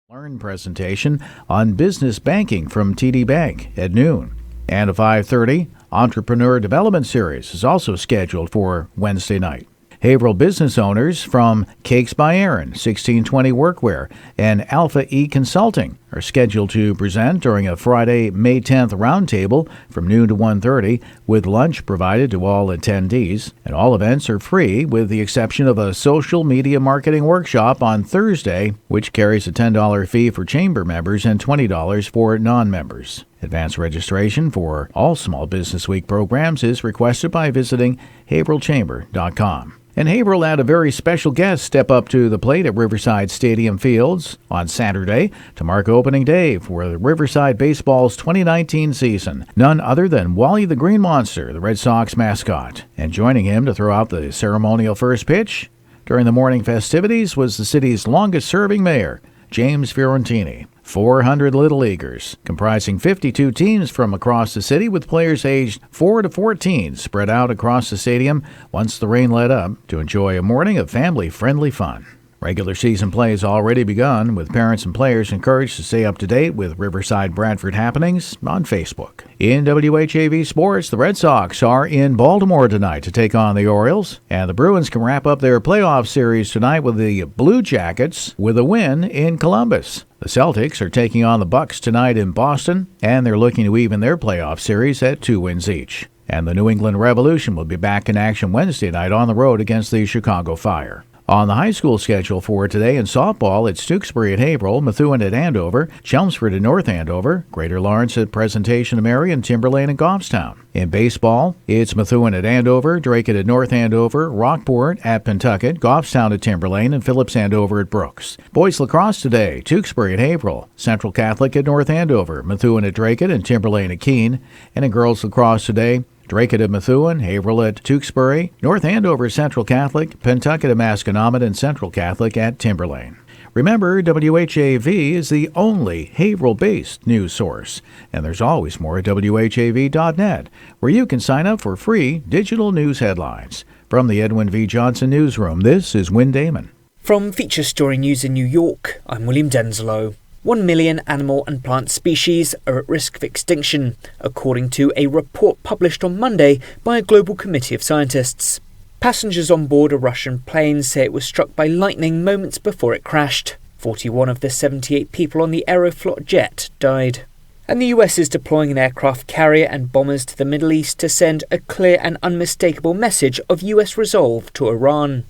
Learn presentation on business banking from TD Bank at noon. And at 5:30, Entrepreneur Development Series is also scheduled for Wednesday night. Haverhill business owners from Cakes by Aaron, 1620 Workwear, and Alpha E Consulting are scheduled to present during a Friday, May 10th roundtable from noon to 1:30, with lunch provided to all attendees. And all events are free with the exception of a social media marketing workshop on Thursday, which carries a $10 fee for chamber members and $20 for non-members. Advance registration for all Small Business Week programs is requested by visiting haverhillchamber.com. And Haverhill had a very special guest step up to the plate at Riverside Stadium Fields on Saturday to mark opening day for the Riverside Baseball's 2019 season. None other than Wally the Green Monster, the Red Sox mascot. And joining him to throw out the ceremonial first pitch during the morning festivities was the city's longest-serving mayor, James Fiorentini. 400 Little Leaguers, comprising 52 teams from across the city with players aged 4 to 14 spread out across the stadium once the rain let up to enjoy a morning of family-friendly fun. Regular season play has already begun, with parents and players encouraged to stay up to date with Riverside Bradford happenings on Facebook. In WHAV Sports, the Red Sox are in Baltimore tonight to take on the Orioles, and the Bruins can wrap up their playoff series tonight with the Blue Jackets with a win in Columbus. The Celtics are taking on the Bucks tonight in Boston, and they're looking to even their playoff series at 2 wins each. And the New England Revolution will be back in action Wednesday night on the road against the Chicago Fire. On the high school schedule for today in softball, it's Tewksbury at Haverhill, Methuen at Andover, Chelmsford at North Andover, Greater Lawrence at Presentation of Mary, and Timberlane at Goffstown. In baseball, it's Methuen at Andover, Drake at North Andover, Rockport at Pentucket, Goffstown at Timberlane, and Phillips Andover at Brooks. Boys lacrosse today, Tewksbury at Haverhill, Central Catholic at North Andover, Methuen at Drake and Timberlane at Keene. And in girls lacrosse today, Drake at Methuen, Haverhill at Tewksbury, North Andover Central Catholic, Pentucket at Masconomet, and Central Catholic at Timberlane. Remember, WHAV is the only Haverhill-based news source, and there's always more at WHAV.net, where you can sign up for free digital news headlines. From the Edwin V. Johnson Newsroom, this is Wynn Damon. From Feature Story News in New York, I'm William Denzelo. 1 million animal and plant species are at risk of extinction, according to a report published on Monday by a global committee of scientists. Passengers on board a Russian plane say it was struck by lightning moments before it crashed. 41 of the 78 people on the Aeroflot jet died. And the US is deploying an aircraft carrier and bombers to the Middle East to send a clear and unmistakable message of US resolve to Iran.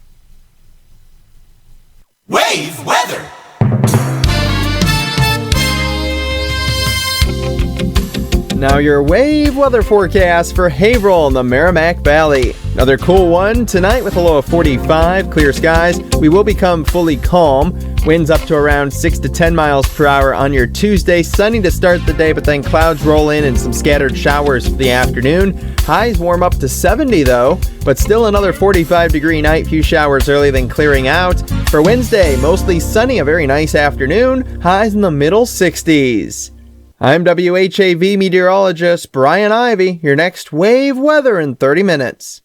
Wave weather! Now your wave weather forecast for Haverhill and the Merrimack Valley. Another cool one tonight with a low of 45, clear skies. We will become fully calm. Winds up to around 6 to 10 miles per hour on your Tuesday. Sunny to start the day, but then clouds roll in and some scattered showers for the afternoon. Highs warm up to 70 though, but still another 45-degree night. Few showers early, then clearing out. For Wednesday, mostly sunny, a very nice afternoon. Highs in the middle 60s. I'm WHAV meteorologist Brian Ivy. Your next wave weather in 30 minutes.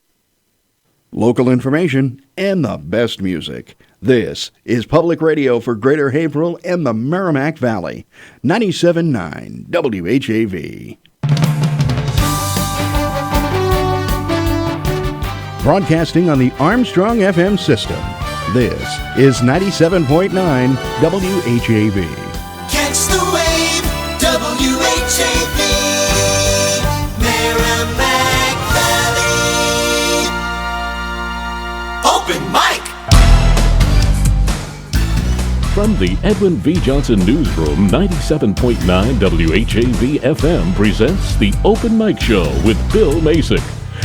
Local information and the best music. This is Public Radio for Greater Haverhill and the Merrimack Valley. 97.9 WHAV. Broadcasting on the Armstrong FM system. This is 97.9 WHAV. Catch the wave, WHAV, Merrimack Valley. Open mic. From the Edwin V. Johnson Newsroom, 97.9 WHAV FM presents the Open Mic Show with Bill Macek.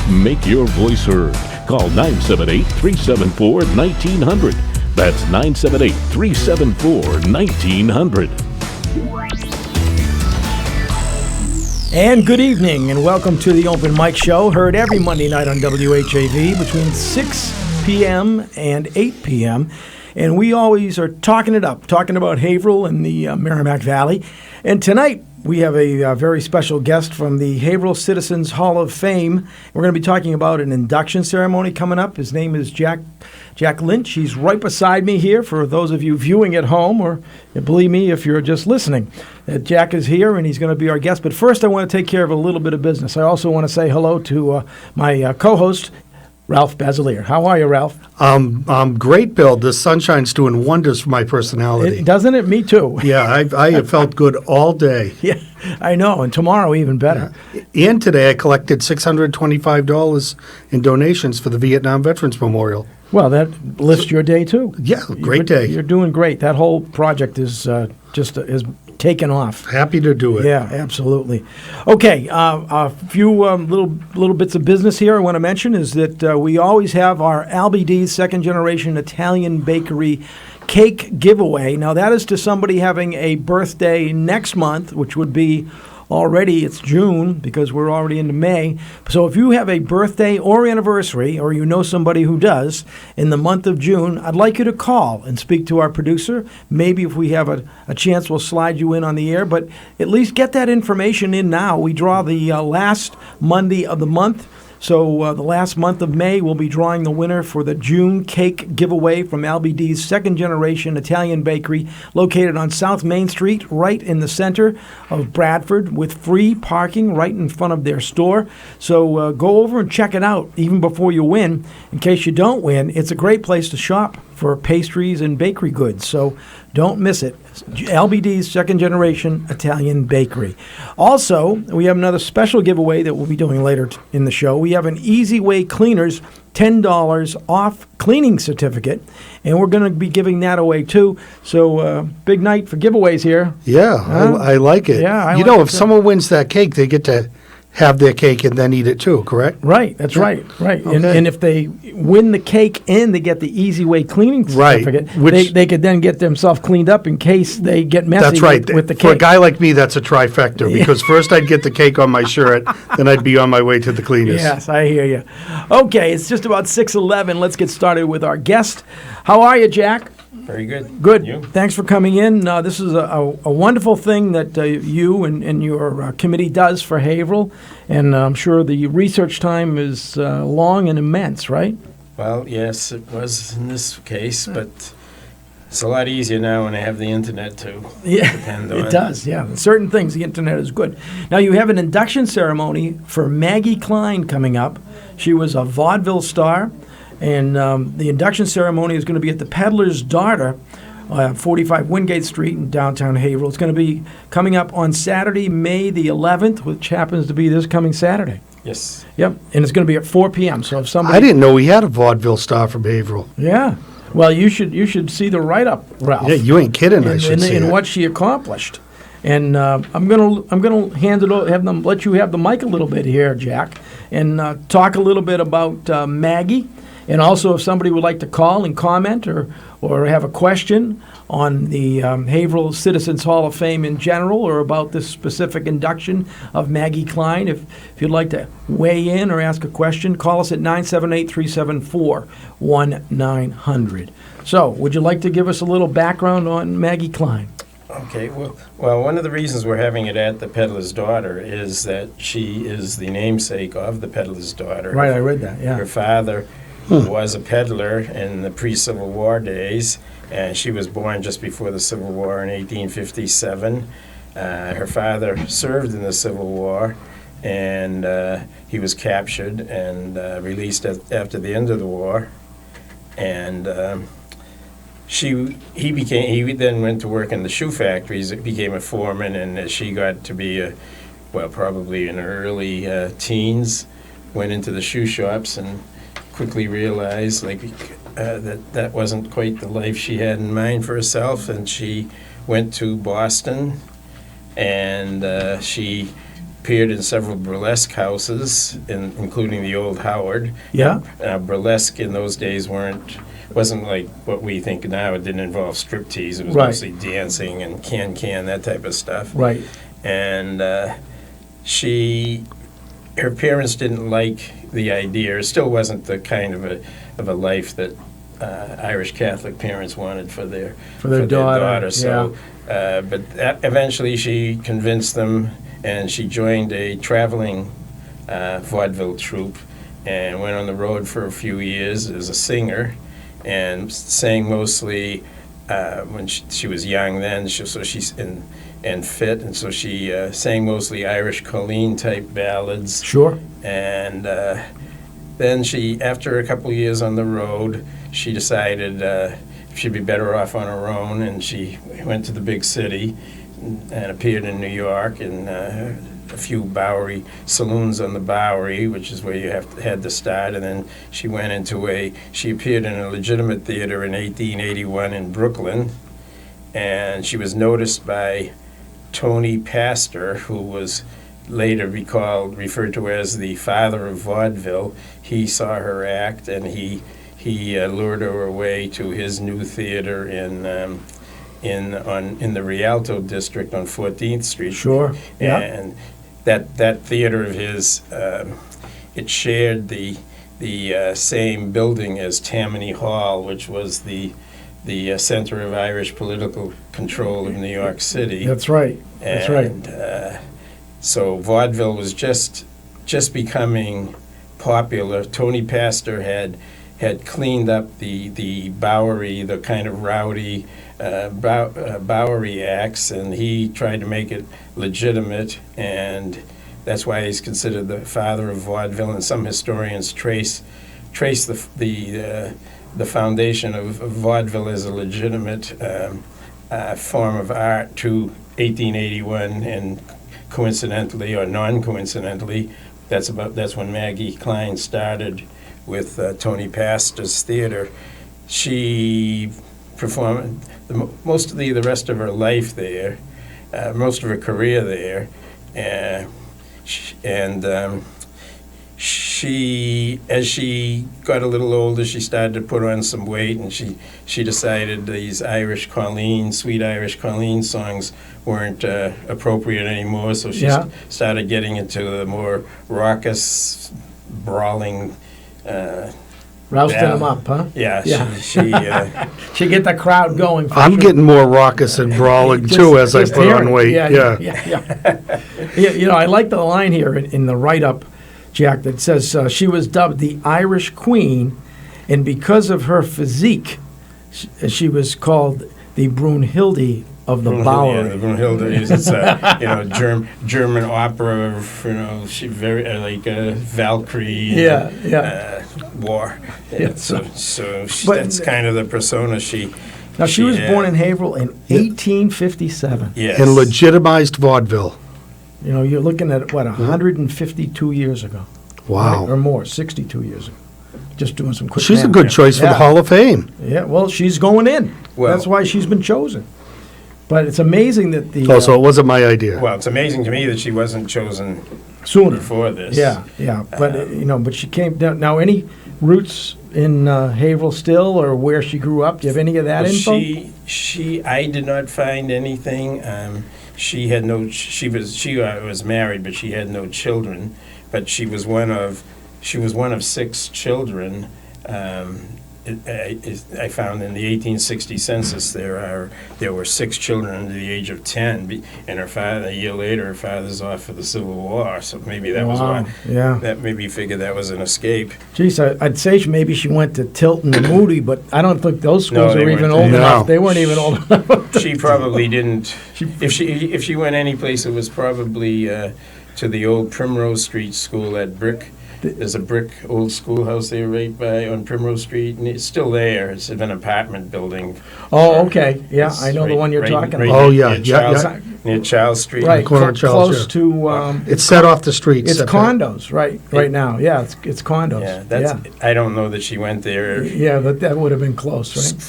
Make your voice heard. Call 978-374-1900. That's 978-374-1900. And good evening, and welcome to the Open Mic Show, heard every Monday night on WHAV between 6 p.m. and 8 p.m. And we always are talking it up, talking about Haverhill and the Merrimack Valley. And tonight, we have a very special guest from the Haverhill Citizens Hall of Fame. We're going to be talking about an induction ceremony coming up. His name is Jack Lynch. He's right beside me here for those of you viewing at home, or believe me, if you're just listening. Jack is here, and he's going to be our guest. But first, I want to take care of a little bit of business. I also want to say hello to my co-host, Ralph Basiliere. How are you, Ralph? Great, Bill. The sunshine's doing wonders for my personality. Doesn't it? Me too. Yeah, I have felt good all day. Yeah, I know, and tomorrow even better. Yeah. And today I collected $625 in donations for the Vietnam Veterans Memorial. Well, that lifts your day too. Yeah, great day. You're doing great. That whole project is is taken off. Happy to do it. Yeah, absolutely. Okay, a few little bits of business here I want to mention is that we always have our Albide's second generation Italian bakery cake giveaway. Now that is to somebody having a birthday next month, which would be already, it's June because we're already into May. So if you have a birthday or anniversary, or you know somebody who does, in the month of June, I'd like you to call and speak to our producer. Maybe if we have a chance, we'll slide you in on the air, but at least get that information in now. We draw the last Monday of the month. So the last month of May, we'll be drawing the winner for the June cake giveaway from Albide's second generation Italian bakery, located on South Main Street, right in the center of Bradford, with free parking right in front of their store. So go over and check it out even before you win. In case you don't win, it's a great place to shop for pastries and bakery goods. So don't miss it. LBD's second generation Italian bakery. Also, we have another special giveaway that we'll be doing later in the show. We have an Easy Way Cleaners $10 off cleaning certificate, and we're going to be giving that away too. So big night for giveaways here. Yeah, I like it. Yeah, I you like know, it if too. Someone wins that cake, they get to have their cake and then eat it too, correct? Right, that's right. Okay. And if they win the cake and they get the Easy Way cleaning certificate, which- they could then get themselves cleaned up in case they get messy That's right. with the For a cake. guy like me, that's a trifecta, because first I'd get the cake on my shirt, then I'd be on my way to the cleaners. Yes, I hear you. Okay, it's just about 6:11. Let's get started with our guest. How are you, Jack? Very good. Good. You? Thanks for coming in. This is a wonderful thing that you and your committee does for Haverhill, and I'm sure the research time is long and immense, right? Well, yes, it was in this case, but it's a lot easier now when I have the internet to depend on. It does, yeah. Certain things, the internet is good. Now, you have an induction ceremony for Maggie Klein coming up. She was a vaudeville star. And the induction ceremony is going to be at the Peddler's Daughter, 45 Wingate Street in downtown Haverhill. It's going to be coming up on Saturday, May the 11th, which happens to be this coming Saturday. Yes. Yep, and it's going to be at 4 p.m. So if somebody... I didn't know we had a vaudeville star from Haverhill. Yeah. Well, you should see the write-up, Ralph. Yeah, you ain't kidding. I should see and it. what she accomplished. And I'm gonna hand it over, let you have the mic a little bit here, Jack, and talk a little bit about Maggie. And also, if somebody would like to call and comment or have a question on the Haverhill Citizens Hall of Fame in general, or about this specific induction of Maggie Klein, if you'd like to weigh in or ask a question, call us at 978-374-1900. So, would you like to give us a little background on Maggie Klein? Okay, well, one of the reasons we're having it at the Peddler's Daughter is that she is the namesake of the Peddler's Daughter. Right, I read that, yeah. Her father was a peddler in the pre-Civil War days, and she was born just before the Civil War in 1857. Her father served in the Civil War, and he was captured and released after the end of the war. And he then went to work in the shoe factories, became a foreman, and as she got to be probably in her early teens, went into the shoe shops and quickly realized that wasn't quite the life she had in mind for herself, and she went to Boston, and she appeared in several burlesque houses, including the Old Howard. Yeah. Burlesque in those days wasn't like what we think now. It didn't involve striptease. It was Right. mostly dancing and can, that type of stuff. Right. And her parents didn't like the idea. It still wasn't the kind of a life that Irish Catholic parents wanted for their daughter. So, eventually she convinced them, and she joined a traveling vaudeville troupe and went on the road for a few years as a singer, and sang mostly when she was young then. And fit, and so she sang mostly Irish Colleen type ballads. Sure. And then she, after a couple of years on the road, she decided she'd be better off on her own, and she went to the big city and appeared in New York in a few Bowery saloons on the Bowery, which is where you had to start. And then she appeared in a legitimate theater in 1881 in Brooklyn, and she was noticed by Tony Pastor, who was later referred to as the father of vaudeville. He saw her act, and he lured her away to his new theater in the Rialto district on 14th Street. Sure. Yeah. And that theater of his, it shared the same building as Tammany Hall, which was the center of Irish political control in New York City. That's right. That's right. And so vaudeville was just becoming popular. Tony Pastor had cleaned up the Bowery, the kind of rowdy Bowery acts, and he tried to make it legitimate, and that's why he's considered the father of vaudeville. And some historians trace the foundation of vaudeville as a legitimate form of art to 1881, and coincidentally or non-coincidentally, that's when Maggie Klein started with Tony Pastor's theater. She performed most of the rest of her life there, most of her career there, she, as she got a little older, she started to put on some weight, and she decided these Irish Colleen, sweet Irish Colleen songs weren't appropriate anymore, so she started getting into the more raucous, brawling. Rousting them up, huh? Yeah. She get the crowd going. I'm getting more raucous and brawling too as I put on weight. Yeah. I like the line here in the write-up, Jack, that says she was dubbed the Irish Queen, and because of her physique, she was called the Brunhilde of the Bowery. Yeah, the Brunhilde is German opera. She very like Valkyrie. War. That's kind of the persona she. Now she was born in Haverhill in 1857. Yes. And legitimized vaudeville. You're looking at 152 years ago. Wow. Right? Or more, 62 years ago. Just doing some quick. She's a good choice for the Hall of Fame. Yeah, well, she's going in. Well, that's why she's been chosen. But it's amazing that the. So it wasn't my idea. Well, it's amazing to me that she wasn't chosen sooner before this. Yeah. But but she came down. Now, any roots in Haverhill still, or where she grew up? Do you have any of that info? I did not find anything. She had no. She was married, but she had no children. But she was one of 6 children. I found in the 1860 census there were 6 children under the age of 10, and her father, a year later, her father's off for the Civil War. So maybe that was why. Yeah. That maybe you figured that was an escape. Geez, I'd say maybe she went to Tilton and Moody, but I don't think those schools were even old enough. They weren't even old enough. She probably didn't. If she went any place, it was probably to the old Primrose Street School at Brick. There's a brick old schoolhouse there right by on Primrose Street, and it's still there. It's an apartment building. Oh, okay. Yeah, I know the one you're talking about. Oh, near Charles Street. Right, corner of Charles, close to... it's set off the street. It's condos, right now. Yeah, it's condos. Yeah, I don't know that she went there. Yeah, that would have been close, right?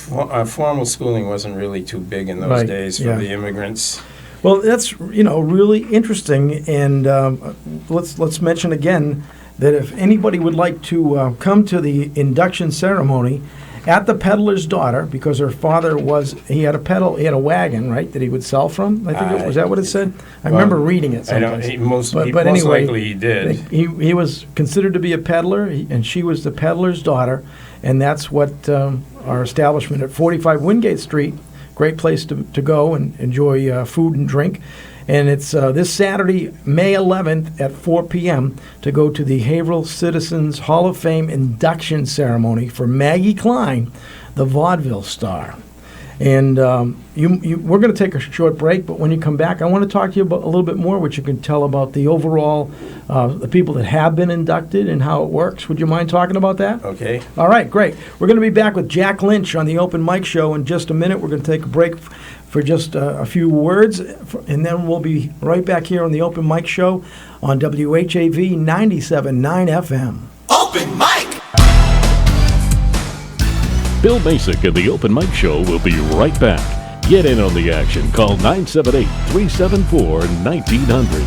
Formal schooling wasn't really too big in those days for the immigrants. Well, that's, really interesting, and let's mention again that if anybody would like to come to the induction ceremony at the peddler's daughter, because her father he had a wagon, right, that he would sell from. I think was that what it said? I remember reading it someplace. Most anyway, likely he did. He was considered to be a peddler, and she was the peddler's daughter, and that's what our establishment at 45 Wingate Street, great place to go and enjoy food and drink. And it's this Saturday, May 11th at 4 p.m. to go to the Haverhill Citizens Hall of Fame induction ceremony for Maggie Klein, the vaudeville star. And we're going to take a short break, but when you come back, I want to talk to you about a little bit more, what you can tell about the overall, the people that have been inducted and how it works. Would you mind talking about that? Okay. All right, great. We're going to be back with Jack Lynch on the Open Mic Show in just a minute. We're going to take a break for just a few words, and then we'll be right back here on the Open Mic Show on WHAV 97.9 FM. Open mic! Bill Macek and the Open Mic Show will be right back. Get in on the action. Call 978-374-1900.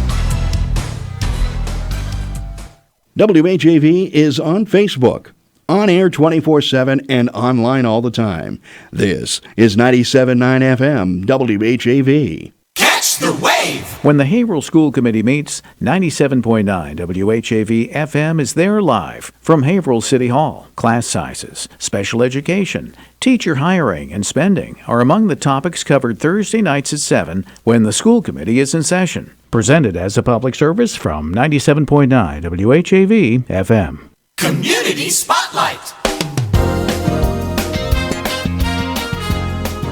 WHAV is on Facebook, on air 24/7 and online all the time. This is 97.9 FM WHAV. Catch the wave! When the Haverhill School Committee meets, 97.9 WHAV FM is there live from Haverhill City Hall. Class sizes, special education, teacher hiring, and spending are among the topics covered Thursday nights at 7 when the school committee is in session. Presented as a public service from 97.9 WHAV FM. Community Spotlight!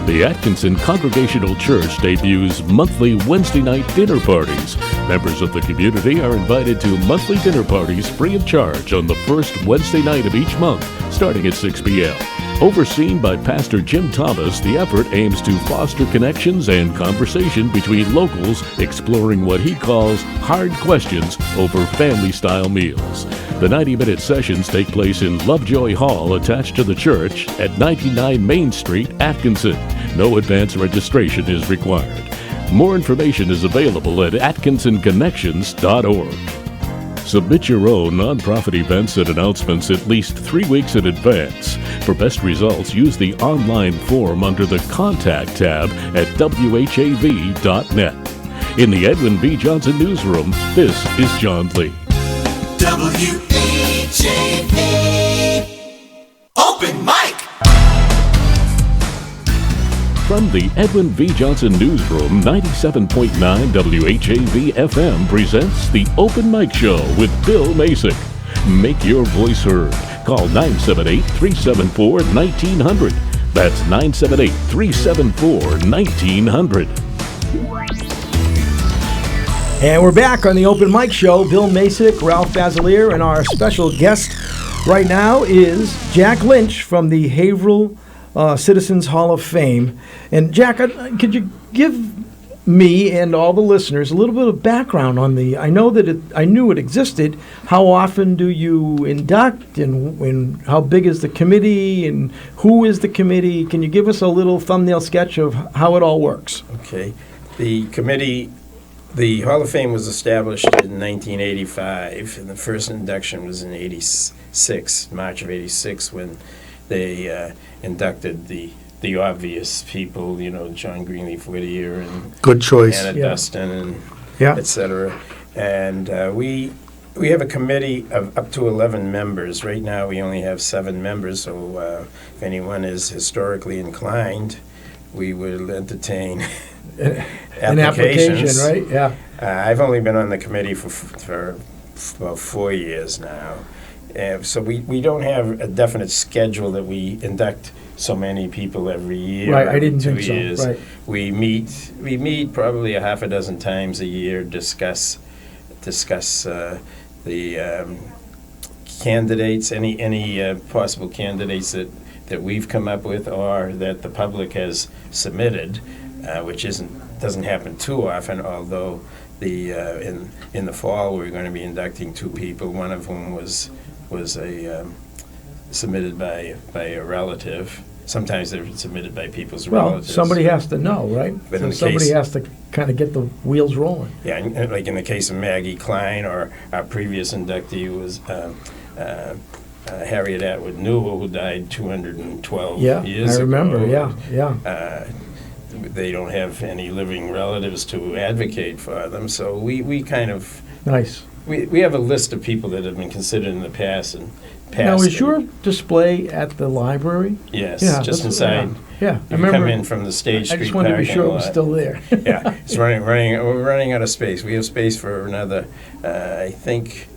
The Atkinson Congregational Church debuts monthly Wednesday night dinner parties. Members of the community are invited to monthly dinner parties free of charge on the first Wednesday night of each month, starting at 6 p.m. Overseen by Pastor Jim Thomas, the effort aims to foster connections and conversation between locals, exploring what he calls hard questions over family-style meals. The 90-minute sessions take place in Lovejoy Hall, attached to the church, at 99 Main Street, Atkinson. No advance registration is required. More information is available at atkinsonconnections.org. Submit your own nonprofit events and announcements at least 3 weeks in advance. For best results, use the online form under the Contact tab at whav.net. In the Edwin V. Johnson Newsroom, this is John Lee. WHAV Open Mic! From the Edwin V. Johnson Newsroom, 97.9 WHAV FM presents the Open Mic Show with Bill Macek. Make your voice heard. Call 978-374-1900. That's 978-374-1900. And we're back on the Open Mic Show. Bill Macek, Ralph Basiliere, and our special guest right now is Jack Lynch from the Haverhill Citizens Hall of Fame. And Jack, could you give me and all the listeners a little bit of background on the? I know that I knew it existed. How often do you induct, and how big is the committee, and who is the committee? Can you give us a little thumbnail sketch of how it all works? Okay, the committee. The Hall of Fame was established in 1985, and the first induction was in '86, March of '86, when they inducted the obvious people, John Greenleaf Whittier and Good choice. Anna Dustin and Yeah. etc. And we have a committee of up to 11 members. Right now we only have 7 members, so if anyone is historically inclined, we will entertain An application, right? Yeah. I've only been on the committee for about 4 years now. So we don't have a definite schedule that we induct so many people every year. Right, I didn't every 2 think so, years. right. We meet probably a half a dozen times a year, discuss the candidates, any possible candidates that we've come up with or that the public has submitted, which doesn't happen too often, although in the fall we're going to be inducting 2 people, one of whom was submitted by a relative. Sometimes they're submitted by people's relatives. Well, somebody has to know, right? But in the somebody case- has to kind of get the wheels rolling. Yeah, and like in the case of Maggie Klein, or our previous inductee was Harriet Atwood Newell, who died 212 Yeah, years I remember. ago. Yeah. They don't have any living relatives to advocate for them, so we kind of Nice. we have a list of people that have been considered in the past and Now, passed. is your display at the library? Yes, Yeah, just that's- inside. Yeah, I You remember. come in from the Stage I Street just wanted to be parking sure it was lot. still there. Yeah, it's running. We're running out of space. We have space for another, I think,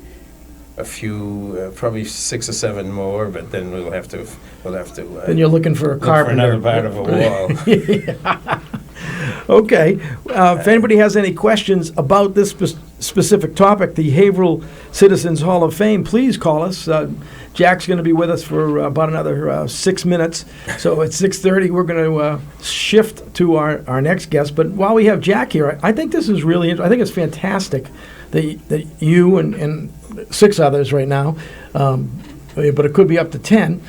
a few, probably 6 or 7 more. But then we'll have to. Then you're looking for a look for carpenter. another part of a wall. Okay. If anybody has any questions about this specific topic, the Haverhill Citizens Hall of Fame, please call us. Jack's going to be with us for about another 6 minutes. So at 6:30, we're going to shift to our next guest. But while we have Jack here, I think this is really I think it's fantastic that you and 6 others right now, but it could be up to 10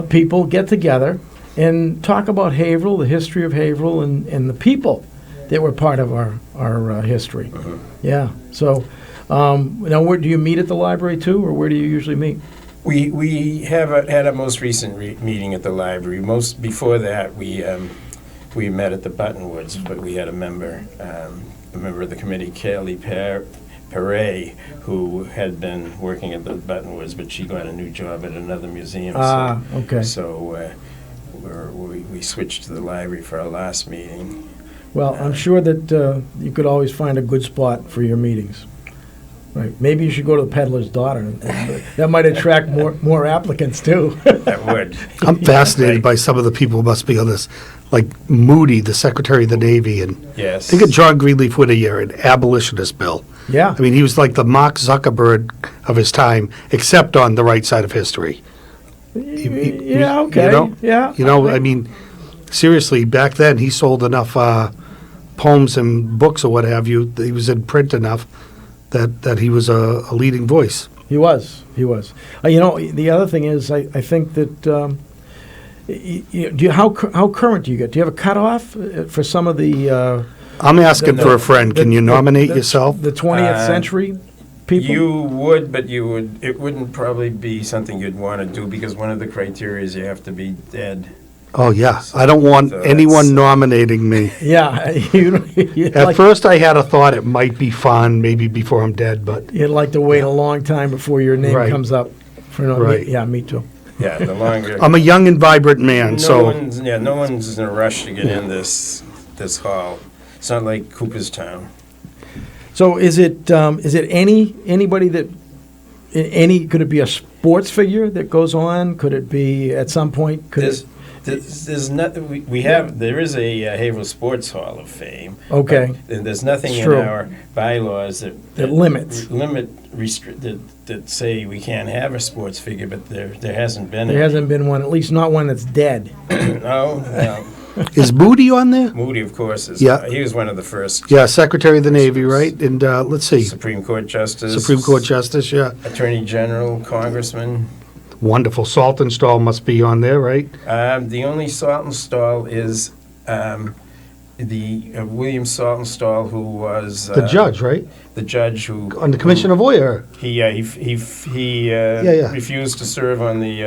people get together and talk about Haverhill, the history of Haverhill, and the people that were part of our history. Yeah. So now, where do you meet at the library too, or where do you usually meet? We had a most recent meeting at the library. Before that, we met at the Buttonwoods, but we had a member of the committee, Kelly Perret, who had been working at the Buttonwoods, but she got a new job at another museum. Okay. So we switched to the library for our last meeting. Well, I'm sure that you could always find a good spot for your meetings. Right. Maybe you should go to the Peddler's Daughter. That might attract more applicants too. That would. I'm fascinated by some of the people who must be on this, like Moody, the Secretary of the Navy, and Yes. think of John Greenleaf Whittier, an abolitionist bill. Yeah. I mean, he was like the Mark Zuckerberg of his time, except on the right side of history. Yeah. Okay. Yeah. I mean, seriously, back then he sold enough poems and books or what have you. He was in print enough that he was a leading voice. He was. The other thing is, I think that how current do you get? Do you have a cutoff for some of the? I'm asking for a friend. Can you nominate yourself? The 20th century people. You would, but it wouldn't probably be something you'd want to do because one of the criteria is you have to be dead. Oh yeah, I don't want So anyone that's- nominating me. Yeah. At first, I had a thought it might be fun, maybe before I'm dead, but You'd like to wait a long time before your name Right. comes up. Right. Yeah, me too. Yeah, the longer. I'm a young and vibrant man, no one's in a rush to get in this hall. It's not like Cooperstown. So is it anybody that could it be a sports figure that goes on? Could it be at some point? There's nothing. There is a Haverhill Sports Hall of Fame. Okay. But there's nothing It's in true. our bylaws that limits. that say we can't have a sports figure, but there hasn't been. There hasn't been one, at least not one that's dead. No. is Moody on there? Moody, of course, is. Yeah. He was one of the first. Yeah, Secretary of the Navy, right? And let's see, Supreme Court Justice. Supreme Court Justice, yeah. Attorney General, Congressman. Wonderful. Saltonstall must be on there, right? The only Saltonstall is the William Saltonstall, who was The judge, right? The judge who On the Commission of Oyer. He Yeah. refused to serve on the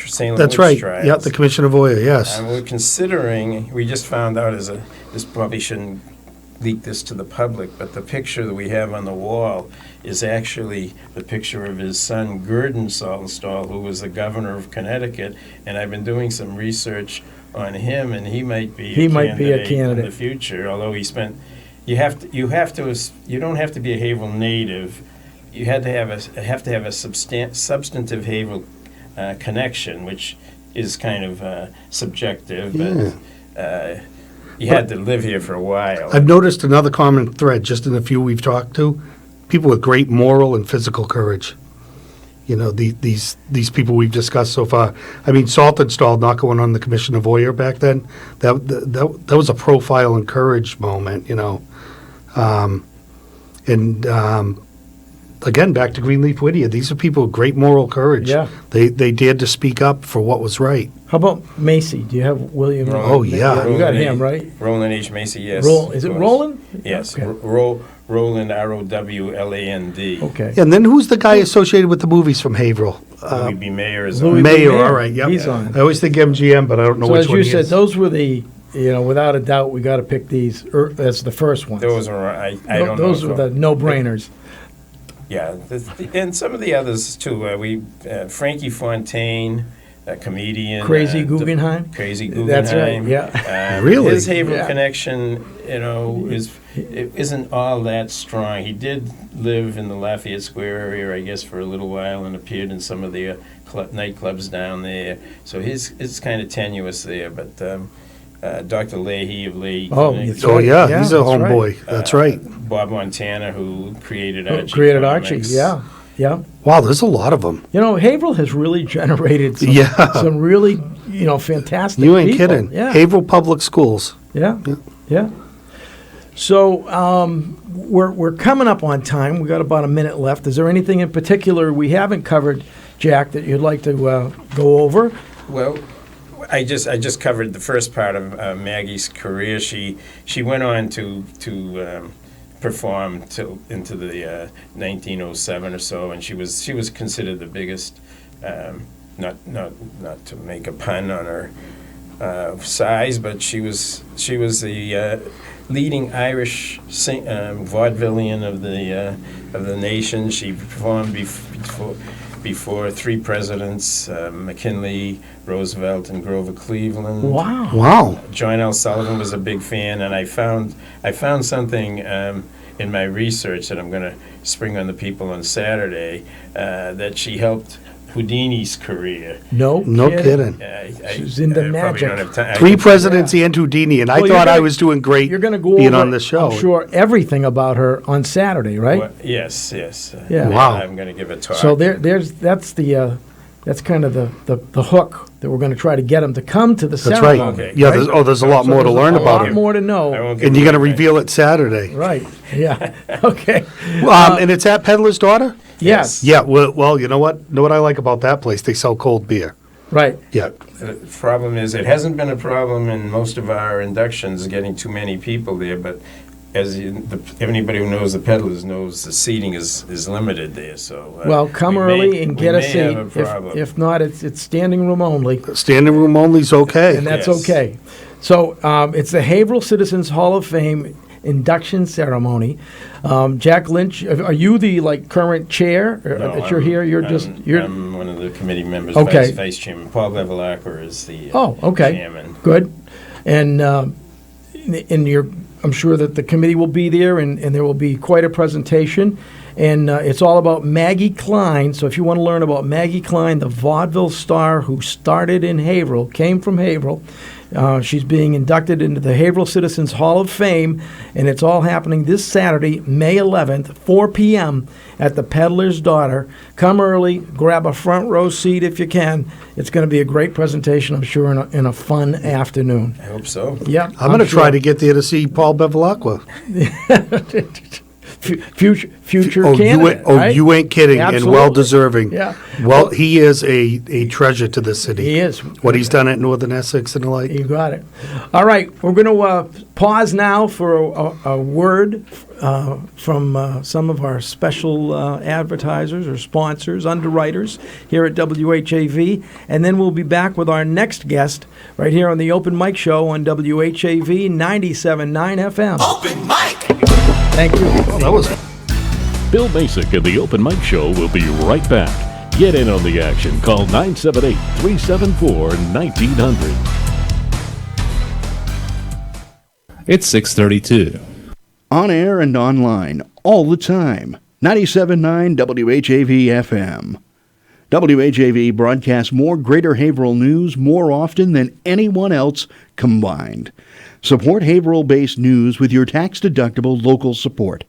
Salem That's witch right. trials. Yeah, the Commission of Oyer, yes. And we're considering. We just found out this probably shouldn't leak this to the public, but the picture that we have on the wall is actually the picture of his son, Gurdon Saltonstall, who was the governor of Connecticut, and I've been doing some research on him, and he might be He a might be a candidate in candidate. the future, although you don't have to be a Haverhill native. You have to have a substantive Haverhill connection, which is kind of subjective, but you had to live here for a while. I've noticed another common thread just in the few we've talked to, people with great moral and physical courage. You know, these people we've discussed so far. I mean, Saltonstall not going on the Commission of Oyer back then, that was a profile and courage moment, you know. Again, back to Greenleaf Whittier, these are people with great moral courage. Yeah. They dared to speak up for what was right. How about Macy? Do you have William? Oh, yeah. You got him, right? Roland H. Macy, yes. Is it of course. Roland? Yes. Okay. Rowland, Rowland. Okay. And then who's the guy associated with the movies from Haverhill? Louis B. Mayer is Louis on. B. Mayor, Mayer. all right, yep. He's on. I always think MGM, but I don't know So which as one you he said, is. those were the, without a doubt, we got to pick these as the first ones. Those are, I don't know. Those were the no-brainers. Yeah, and some of the others too. Frankie Fontaine, a comedian. Crazy Guggenheim? Crazy Guggenheim. That's right, yeah. Really? His Haverhill Yeah. connection, isn't all that strong. He did live in the Lafayette Square area, I guess, for a little while and appeared in some of the nightclubs down there. So it's kind of tenuous there, but Dr. Leahy of Leahy. That's Oh, right. yeah, Yeah, he's a that's homeboy. That's right. Bob Montana, who created Archie. Created Archie, Comics. yeah. Yeah. Wow, there's a lot of them. Haverhill has really generated some, Yeah. some really, fantastic You ain't people. kidding. Yeah. Haverhill Public Schools. Yeah. Yeah. So we're coming up on time. We got about a minute left. Is there anything in particular we haven't covered, Jack, that you'd like to go over? Well, I just covered the first part of Maggie's career. She went on to perform into the 1907 or so, and she was considered the biggest. Not to make a pun on her size, but she was the leading Irish vaudevillian of the nation. She performed before three presidents, McKinley, Roosevelt, and Grover Cleveland. Wow. Wow. John L. Sullivan was a big fan, and I found something in my research that I'm going to spring on the people on Saturday, that she helped Houdini's career. No kidding. She's into probably magic. don't have time. Three presidents and Houdini, and I Well, you're thought I gonna- was doing great You're going to go being over, on the show. I'm sure, everything about her on Saturday, right? Well, yes. Yeah. Wow. I'm going to give a talk. So that's kind of the hook that we're going to try to get them to come to the That's ceremony. right. Okay. Yeah, there's a lot So more to there's learn a about lot her. more to I know. won't give And you're going to away. reveal it Saturday. Right. Yeah. Okay. And it's at Peddler's Daughter? Yes. Yeah, well, you know what? Know what I like about that place? They sell cold beer. Right. Yeah. The problem is, it hasn't been a problem in most of our inductions getting too many people there, but anybody who knows the Peddlers knows the seating is limited there. So Well, come we early may- and we get a may seat. have a problem. If not, it's standing room only, Standing room only's okay. and that's Yes. okay. So it's the Haverhill Citizens Hall of Fame induction ceremony. Jack Lynch, are you the current chair No, that you're here? I'm one of the committee members, Okay. vice chairman. Paul Bevilacqua is the Okay. chairman. Good. And I'm sure that the committee will be there, and there will be quite a presentation. And it's all about Maggie Klein. So if you want to learn about Maggie Klein, the vaudeville star who started in Haverhill, came from Haverhill, she's being inducted into the Haverhill Citizens Hall of Fame, and it's all happening this Saturday, May 11th, 4 p.m. at the Peddler's Daughter. Come early, grab a front row seat if you can. It's going to be a great presentation, I'm sure, in a fun afternoon. I hope so. Yeah, I'm going to try to get there to see Paul Bevilacqua. future candidate. Right? You ain't kidding, Absolutely. and well deserving. Yeah. Well, he is a treasure to this city. He is. What he's done at Northern Essex and the like. You got it. All right, we're going to pause now for a word from some of our special advertisers or sponsors, underwriters here at WHAV, and then we'll be back with our next guest right here on the Open Mic Show on WHAV 97.9 FM. Open mic. Thank you. Oh, that was Bill Macek and the Open Mic Show will be right back. Get in on the action. Call 978-374-1900. It's 6:32. On air and online, all the time. 97.9 WHAV FM. WHAV broadcasts more Greater Haverhill news more often than anyone else combined. Support Haverhill-based news with your tax-deductible local support.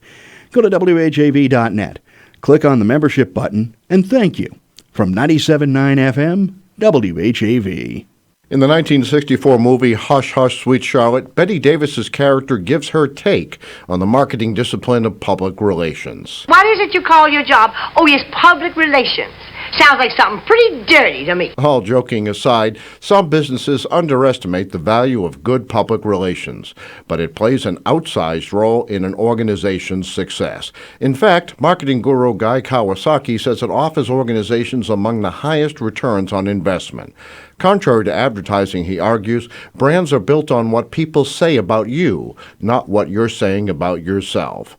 Go to WHAV.net, click on the membership button, and thank you. From 97.9 FM, WHAV. In the 1964 movie Hush, Hush, Sweet Charlotte, Betty Davis's character gives her take on the marketing discipline of public relations. What is it you call your job? Oh, yes, public relations. Sounds like something pretty dirty to me. All joking aside, some businesses underestimate the value of good public relations, but it plays an outsized role in an organization's success. In fact, marketing guru Guy Kawasaki says it offers organizations among the highest returns on investment. Contrary to advertising, he argues, brands are built on what people say about you, not what you're saying about yourself.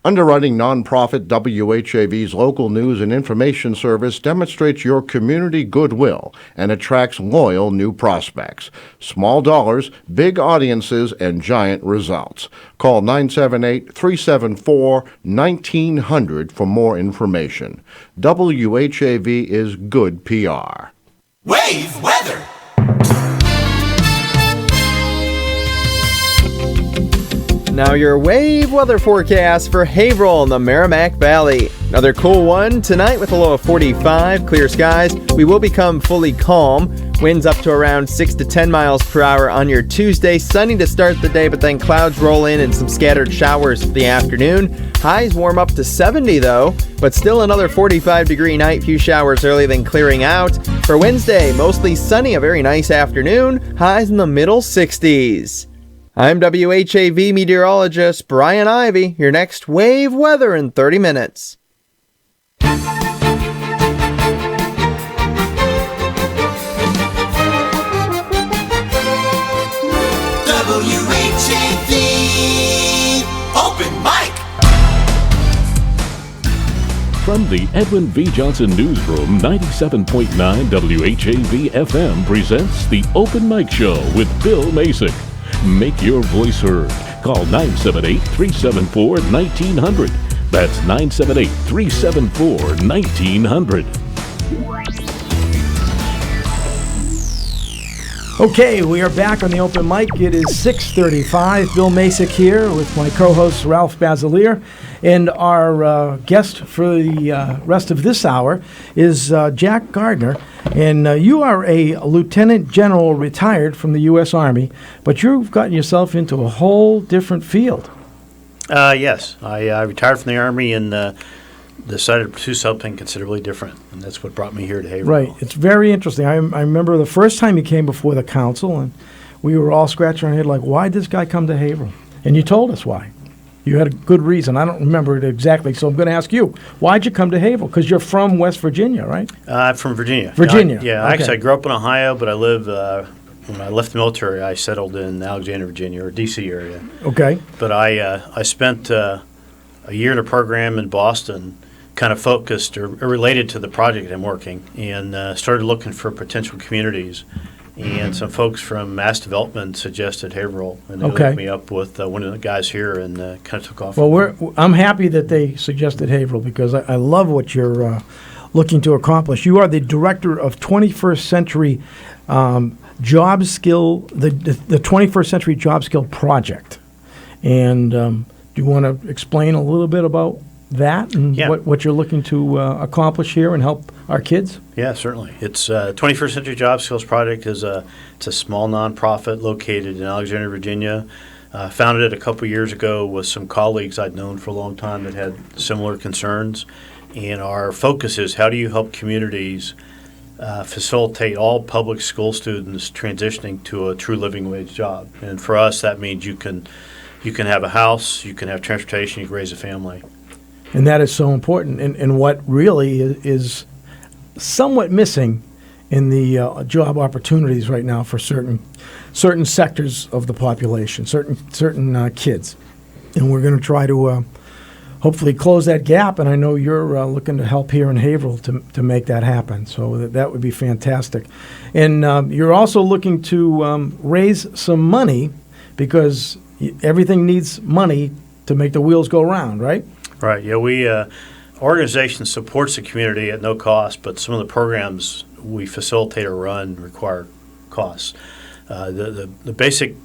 Underwriting nonprofit WHAV's local news and information service demonstrates your community goodwill and attracts loyal new prospects. Small dollars, big audiences, and giant results. Call 978-374-1900 for more information. WHAV is good PR. Wave weather. Now your wave weather forecast for Haverhill in the Merrimack Valley. Another cool one tonight with a low of 45, clear skies. We will become fully calm. Winds up to around 6 to 10 miles per hour on your Tuesday. Sunny to start the day, but then clouds roll in and some scattered showers for the afternoon. Highs warm up to 70 though, but still another 45-degree night. Few showers early, then clearing out. For Wednesday, mostly sunny, a very nice afternoon. Highs in the middle 60s. I'm WHAV meteorologist Brian Ivy. Your next wave weather in 30 minutes. WHAV Open Mic. From the Edwin V. Johnson Newsroom, 97.9 WHAV FM presents the Open Mic Show with Bill Macek. Make your voice heard. Call 978-374-1900. That's 978-374-1900. Okay, we are back on the open mic. It is 6:35. Bill Macek here with my co-host Ralph Basiliere. And our guest for the rest of this hour is Jack Gardner. And you are a lieutenant general retired from the U.S. Army, but you've gotten yourself into a whole different field. Yes, I retired from the Army and decided to pursue something considerably different, and that's what brought me here to Haverhill. Right. It's very interesting. I remember the first time you came before the council, and we were all scratching our head like, why'd this guy come to Haverhill? And you told us why. You had a good reason. I don't remember it exactly, so I'm going to ask you, why'd you come to Haverhill? Because you're from West Virginia, right? I'm from Virginia. Virginia. Okay. Actually, I grew up in Ohio, but I live, when I left the military, I settled in Alexandria, Virginia, or D.C. area. Okay. But I spent a year in a program in Boston, kind of focused or related to the project I'm working, and started looking for potential communities. And some folks from Mass Development suggested Haverhill, and they hooked me up with one of the guys here, and kind of took off. Well, I'm happy that they suggested Haverhill because I love what you're looking to accomplish. You are the director of 21st Century Job Skill, the 21st Century Job Skill Project. And do you want to explain a little bit about that and what you're looking to accomplish here and help our kids? Yeah, certainly. It's 21st Century Job Skills Project it's a small nonprofit located in Alexandria, Virginia. Founded it a couple years ago with some colleagues I'd known for a long time that had similar concerns. And our focus is how do you help communities facilitate all public school students transitioning to a true living wage job. And for us, that means you can have a house, you can have transportation, you can raise a family. And that is so important, and what really is somewhat missing in the job opportunities right now for certain sectors of the population, certain kids. And we're going to try to hopefully close that gap, and I know you're looking to help here in Haverhill to make that happen, so that would be fantastic. And you're also looking to raise some money because everything needs money to make the wheels go round, right? Right. Yeah, we organization supports the community at no cost, but some of the programs we facilitate or run require costs. The basic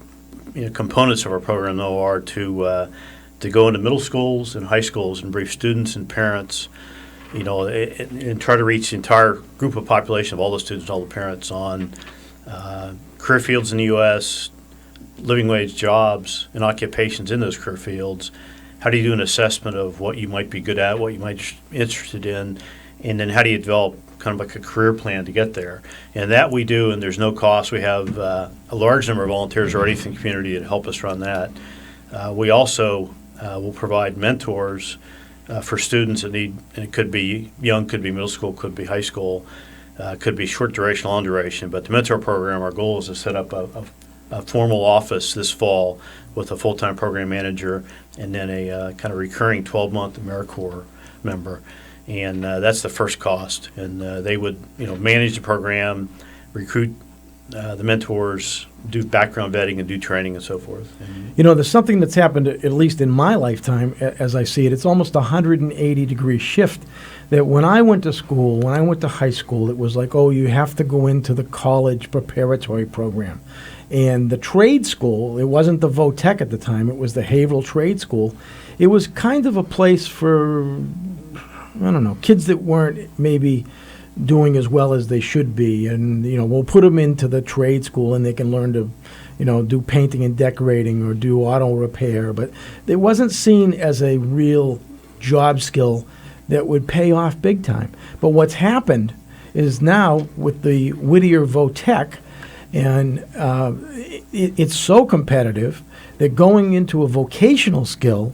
components of our program, though, are to go into middle schools and high schools and brief students and parents, and try to reach the entire group of population of all the students and all the parents on career fields in the U.S., living wage jobs and occupations in those career fields. How do you do an assessment of what you might be good at, what you might be interested in, and then how do you develop kind of like a career plan to get there. And that we do, and there's no cost. We have a large number of volunteers already from the community that help us run that. We also will provide mentors for students that need, and it could be young, could be middle school, could be high school, could be short duration, long duration. But the mentor program, our goal is to set up a formal office this fall with a full-time program manager and then a kind of recurring 12-month AmeriCorps member. And that's the first cost. And they would, manage the program, recruit the mentors, do background vetting and do training and so forth. There's something that's happened, at least in my lifetime, as I see it. It's almost a 180-degree shift. That when I went to school, when I went to high school, it was like, oh, you have to go into the college preparatory program. And the trade school, it wasn't the VOTEC at the time, it was the Haverhill Trade School. It was kind of a place for, kids that weren't maybe doing as well as they should be. And, we'll put them into the trade school and they can learn to, do painting and decorating or do auto repair. But it wasn't seen as a real job skill that would pay off big time. But what's happened is now with the Whittier VOTEC, and it's so competitive that going into a vocational skill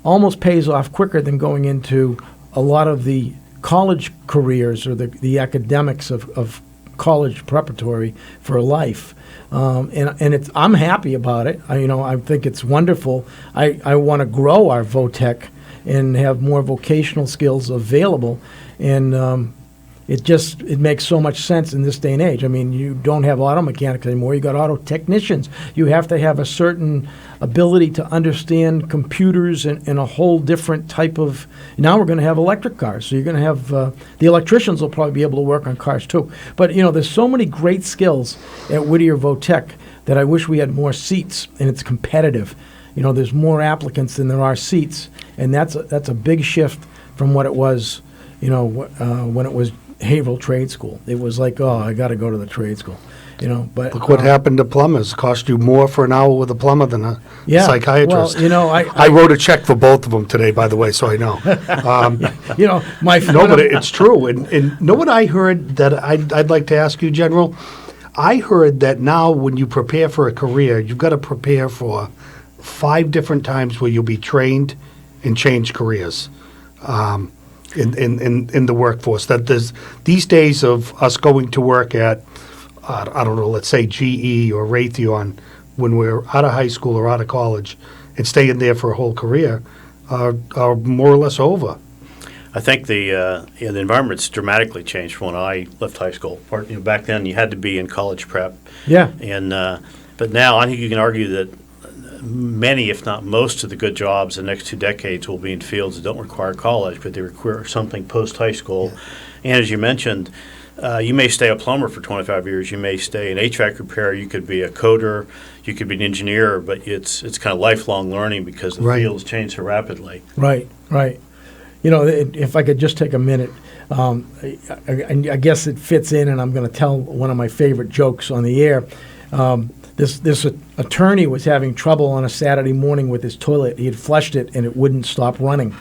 almost pays off quicker than going into a lot of the college careers or the academics of college preparatory for life. And I'm happy about it. I think it's wonderful. I want to grow our VOTEC and have more vocational skills available. And it makes so much sense in this day and age. I mean, you don't have auto mechanics anymore. You got auto technicians. You have to have a certain ability to understand computers and a whole different type of. Now we're going to have electric cars, so you're going to have the electricians will probably be able to work on cars too. But there's so many great skills at Whittier VOTEC that I wish we had more seats, and it's competitive. There's more applicants than there are seats, and that's a big shift from what it was. When it was Haverhill Trade School, it was like, oh, I got to go to the trade school, But look what happened to plumbers. Cost you more for an hour with a plumber than a psychiatrist. Well, I wrote a check for both of them today, by the way, so I know. My no, but it's true. And know what I heard that I'd like to ask you, General? I heard that now when you prepare for a career, you've got to prepare for 5 different times where you'll be trained and change careers. In the workforce, that there's these days of us going to work at I don't know, let's say GE or Raytheon when we're out of high school or out of college and staying there for a whole career are more or less over. I think the environment's dramatically changed from when I left high school. Back then you had to be in college prep. Yeah. And but now I think you can argue that many, if not most, of the good jobs in the next 2 decades will be in fields that don't require college, but they require something post-high school. Yeah. And as you mentioned, you may stay a plumber for 25 years. You may stay an HVAC repairer. You could be a coder. You could be an engineer, but it's kind of lifelong learning because the fields change so rapidly. Right. If I could just take a minute, I guess it fits in, and I'm going to tell one of my favorite jokes on the air. This attorney was having trouble on a Saturday morning with his toilet. He had flushed it, and it wouldn't stop running.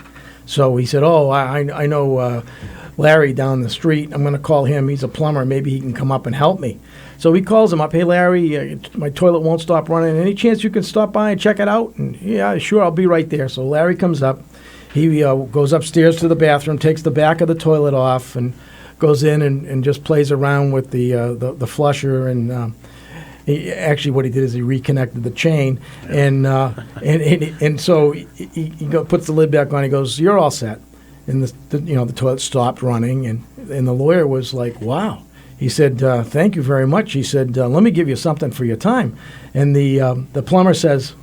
So he said, I know Larry down the street. I'm going to call him. He's a plumber. Maybe he can come up and help me. So he calls him up. Hey, Larry, my toilet won't stop running. Any chance you can stop by and check it out? And yeah, sure, I'll be right there. So Larry comes up. He goes upstairs to the bathroom, takes the back of the toilet off, and goes in and just plays around with the flusher and. Actually, what he did is he reconnected the chain, and so he puts the lid back on. He goes, "You're all set," and the toilet stopped running, and the lawyer was like, "Wow." He said, "Thank you very much." He said, "Let me give you something for your time," and the plumber says,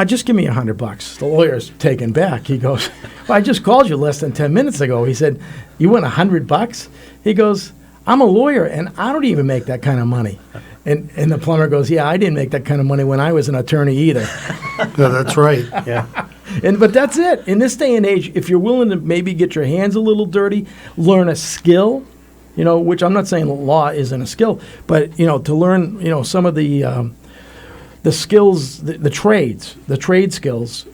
"Just give me $100." The lawyer's taken back. He goes, "Well, I just called you less than 10 minutes ago." He said, "You want $100?" He goes, "I'm a lawyer, and I don't even make that kind of money." And the plumber goes, "Yeah, I didn't make that kind of money when I was an attorney either." No, that's right. Yeah. But that's it. In this day and age, if you're willing to maybe get your hands a little dirty, learn a skill, which I'm not saying law isn't a skill, but to learn, some of the skills, the trade skills,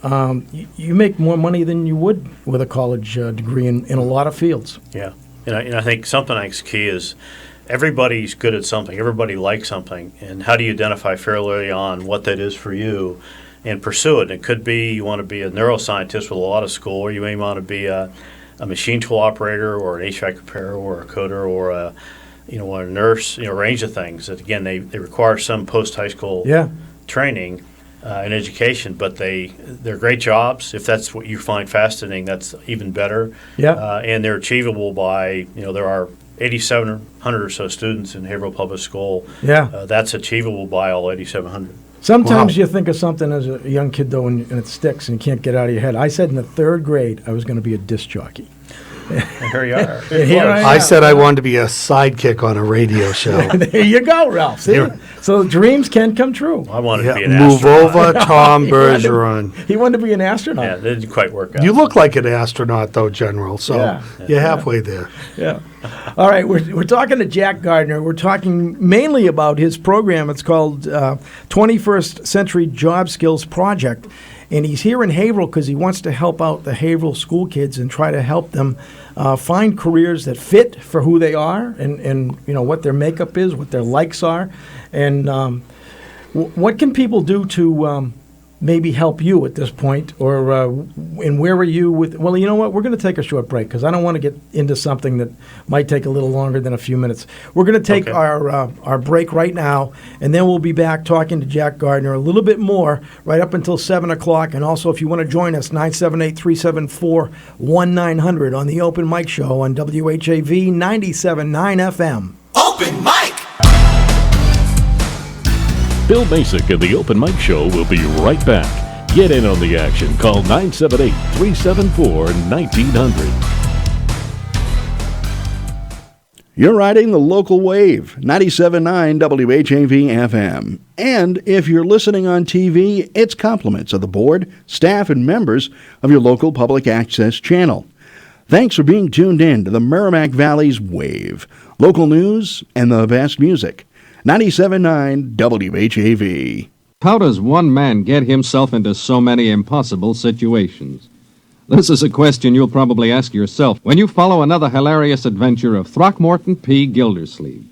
you make more money than you would with a college degree in a lot of fields. Yeah. And I think something that's key is everybody's good at something. Everybody likes something. And how do you identify fairly early on what that is for you and pursue it? And it could be you want to be a neuroscientist with a lot of school, or you may want to be a machine tool operator or an HVAC repairer or a coder or a nurse, a range of things that, again, they require some post-high school training and education, but they're great jobs. If that's what you find fascinating, that's even better. And they're achievable by, there are 8,700 or so students in Haverhill Public School. That's achievable by all 8,700. Sometimes you think of something as a young kid, though, and it sticks and you can't get out of your head. I said in the 3rd grade I was going to be a disc jockey. Here you are. I said I wanted to be a sidekick on a radio show. There you go, Ralph. See? So dreams can come true. I wanted to be an Move astronaut. over, Tom Bergeron. He wanted to be an astronaut. Yeah, it didn't quite work out. You look like an astronaut, though, General, so you're halfway there. Yeah. All right, we're talking to Jack Gardner. We're talking mainly about his program. It's called 21st Century Job Skills Project. And he's here in Haverhill because he wants to help out the Haverhill school kids and try to help them find careers that fit for who they are and what their makeup is, what their likes are. And what can people do to maybe help you at this point? Or and where are you with? Well, you know what? We're going to take a short break because I don't want to get into something that might take a little longer than a few minutes. We're going to take our break right now, and then we'll be back talking to Jack Gardner a little bit more right up until 7 o'clock. And also, if you want to join us, 978-374-1900 on the Open Mic Show on WHAV 97.9 FM. Open Mic! Bill Macek and the Open Mic Show will be right back. Get in on the action. Call 978-374-1900. You're riding the local wave, 97.9 WHAV FM. And if you're listening on TV, it's compliments of the board, staff, and members of your local public access channel. Thanks for being tuned in to the Merrimack Valley's Wave, local news and the best music. 97.9 WHAV. How does one man get himself into so many impossible situations? This is a question you'll probably ask yourself when you follow another hilarious adventure of Throckmorton P. Gildersleeve.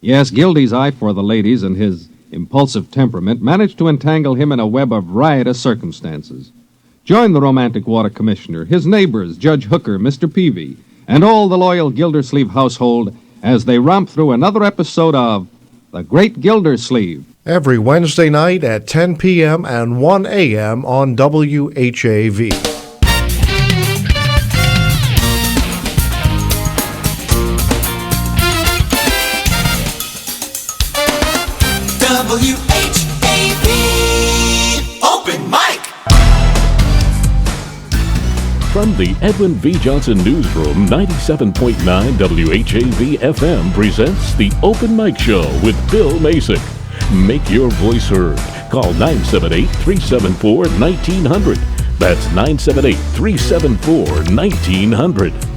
Yes, Gildy's eye for the ladies and his impulsive temperament managed to entangle him in a web of riotous circumstances. Join the romantic water commissioner, his neighbors, Judge Hooker, Mr. Peavy, and all the loyal Gildersleeve household as they romp through another episode of The Great Gildersleeve. Every Wednesday night at 10 p.m. and 1 a.m. on WHAV. WHAV Open Mic! From the Edwin V. Johnson Newsroom, 97.9 WHAV FM presents the Open Mic Show with Bill Macek. Make your voice heard. Call 978-374-1900. That's 978-374-1900.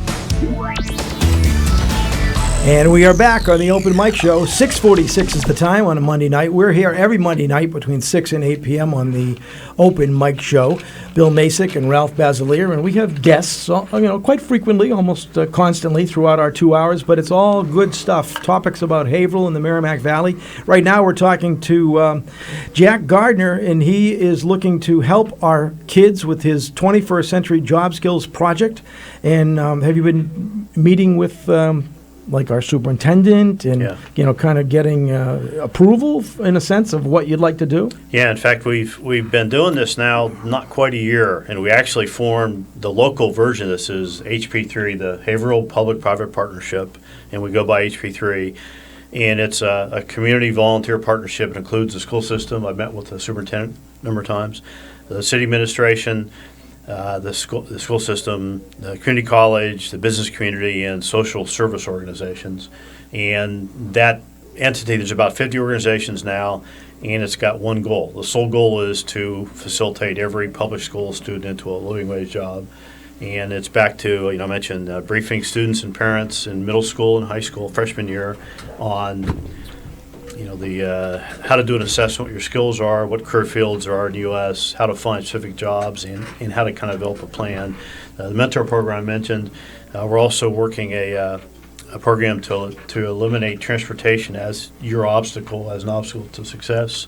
And we are back on the Open Mic Show. 6:46 is the time on a Monday night. We're here every Monday night between 6 and 8 p.m. on the Open Mic Show. Bill Macek and Ralph Basiliere, and we have guests, quite frequently, almost constantly throughout our 2 hours, but it's all good stuff. Topics about Haverhill and the Merrimack Valley. Right now we're talking to Jack Gardner, and he is looking to help our kids with his 21st Century Job Skills Project. And have you been meeting with like our superintendent and, kind of getting approval in a sense of what you'd like to do? Yeah, in fact, we've been doing this now not quite a year, and we actually formed the local version of this is HP3, the Haverhill Public-Private Partnership, and we go by HP3. And it's a community volunteer partnership. It includes the school system. I've met with the superintendent a number of times, the city administration, the school system, the community college, the business community, and social service organizations. And that entity, there's about 50 organizations now, and it's got one goal. The sole goal is to facilitate every public school student into a living wage job. And it's back to, I mentioned briefing students and parents in middle school and high school freshman year on the how to do an assessment, what your skills are, what career fields there are in the U.S., how to find specific jobs, and how to kind of develop a plan. The mentor program I mentioned, we're also working a a program to eliminate transportation as an obstacle to success.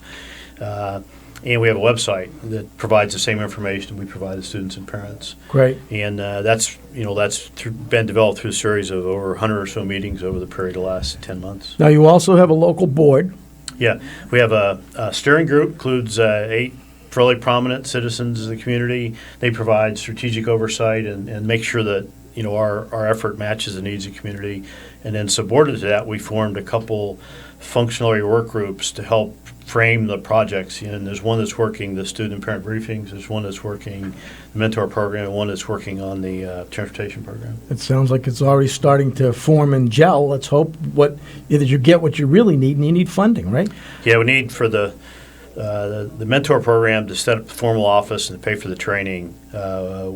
And we have a website that provides the same information we provide the students and parents. Great. And that's been developed through a series of over 100 or so meetings over the period of the last 10 months. Now, you also have a local board. Yeah, we have a steering group, includes 8 fairly prominent citizens of the community. They provide strategic oversight and make sure that our effort matches the needs of the community. And then subordinate to that, we formed a couple functional area work groups to help frame the projects. And there's one that's working the student and parent briefings, there's one that's working the mentor program, and one that's working on the transportation program. It sounds like it's already starting to form and gel. Let's hope that you get what you really need, and you need funding, right? Yeah, we need for the mentor program to set up the formal office and to pay for the training.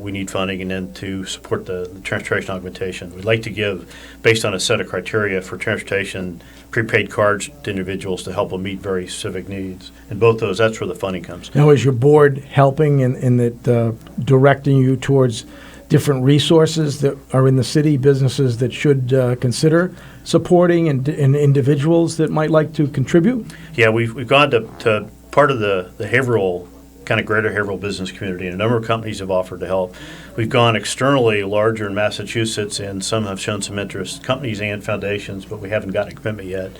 We need funding, and then to support the transportation augmentation. We'd like to give, based on a set of criteria for transportation, prepaid cards to individuals to help them meet very specific needs. And both those, that's where the funding comes. Now, is your board helping in that directing you towards different resources that are in the city, businesses that should consider supporting, and individuals that might like to contribute? Yeah, we've gone to part of the Haverhill, kind of greater Haverhill business community, and a number of companies have offered to help. We've gone externally larger in Massachusetts, and some have shown some interest, companies and foundations, but we haven't gotten a commitment yet.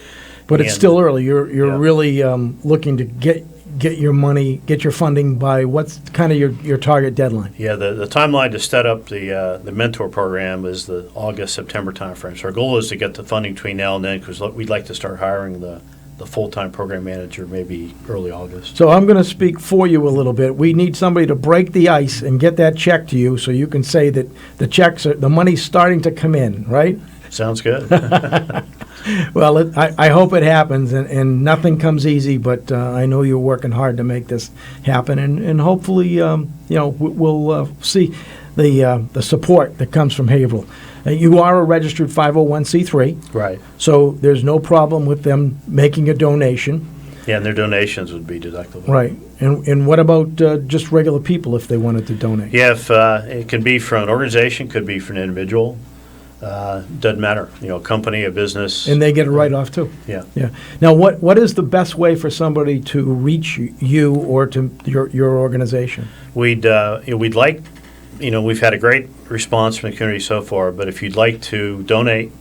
But it's still early. You're really looking to get your money, get your funding by what's kind of your target deadline? Yeah, the timeline to set up the mentor program is the August-September timeframe. So our goal is to get the funding between now and then, because we'd like to start hiring the full-time program manager maybe early August. So I'm going to speak for you a little bit. We need somebody to break the ice and get that check to you so you can say that the money's starting to come in, right? Sounds good. Well, I hope it happens, and nothing comes easy, but I know you're working hard to make this happen, and hopefully we'll see the support that comes from Haverhill. You are a registered 501c3. Right. So there's no problem with them making a donation. Yeah, and their donations would be deductible. Right. And what about just regular people if they wanted to donate? Yeah, if it can be from an organization, could be from an individual. Doesn't matter. A company, a business. And they get a write-off too. Yeah. Yeah. Now, what is the best way for somebody to reach you or to your organization? We'd like, we've had a great response from the community so far, but if you'd like to donate,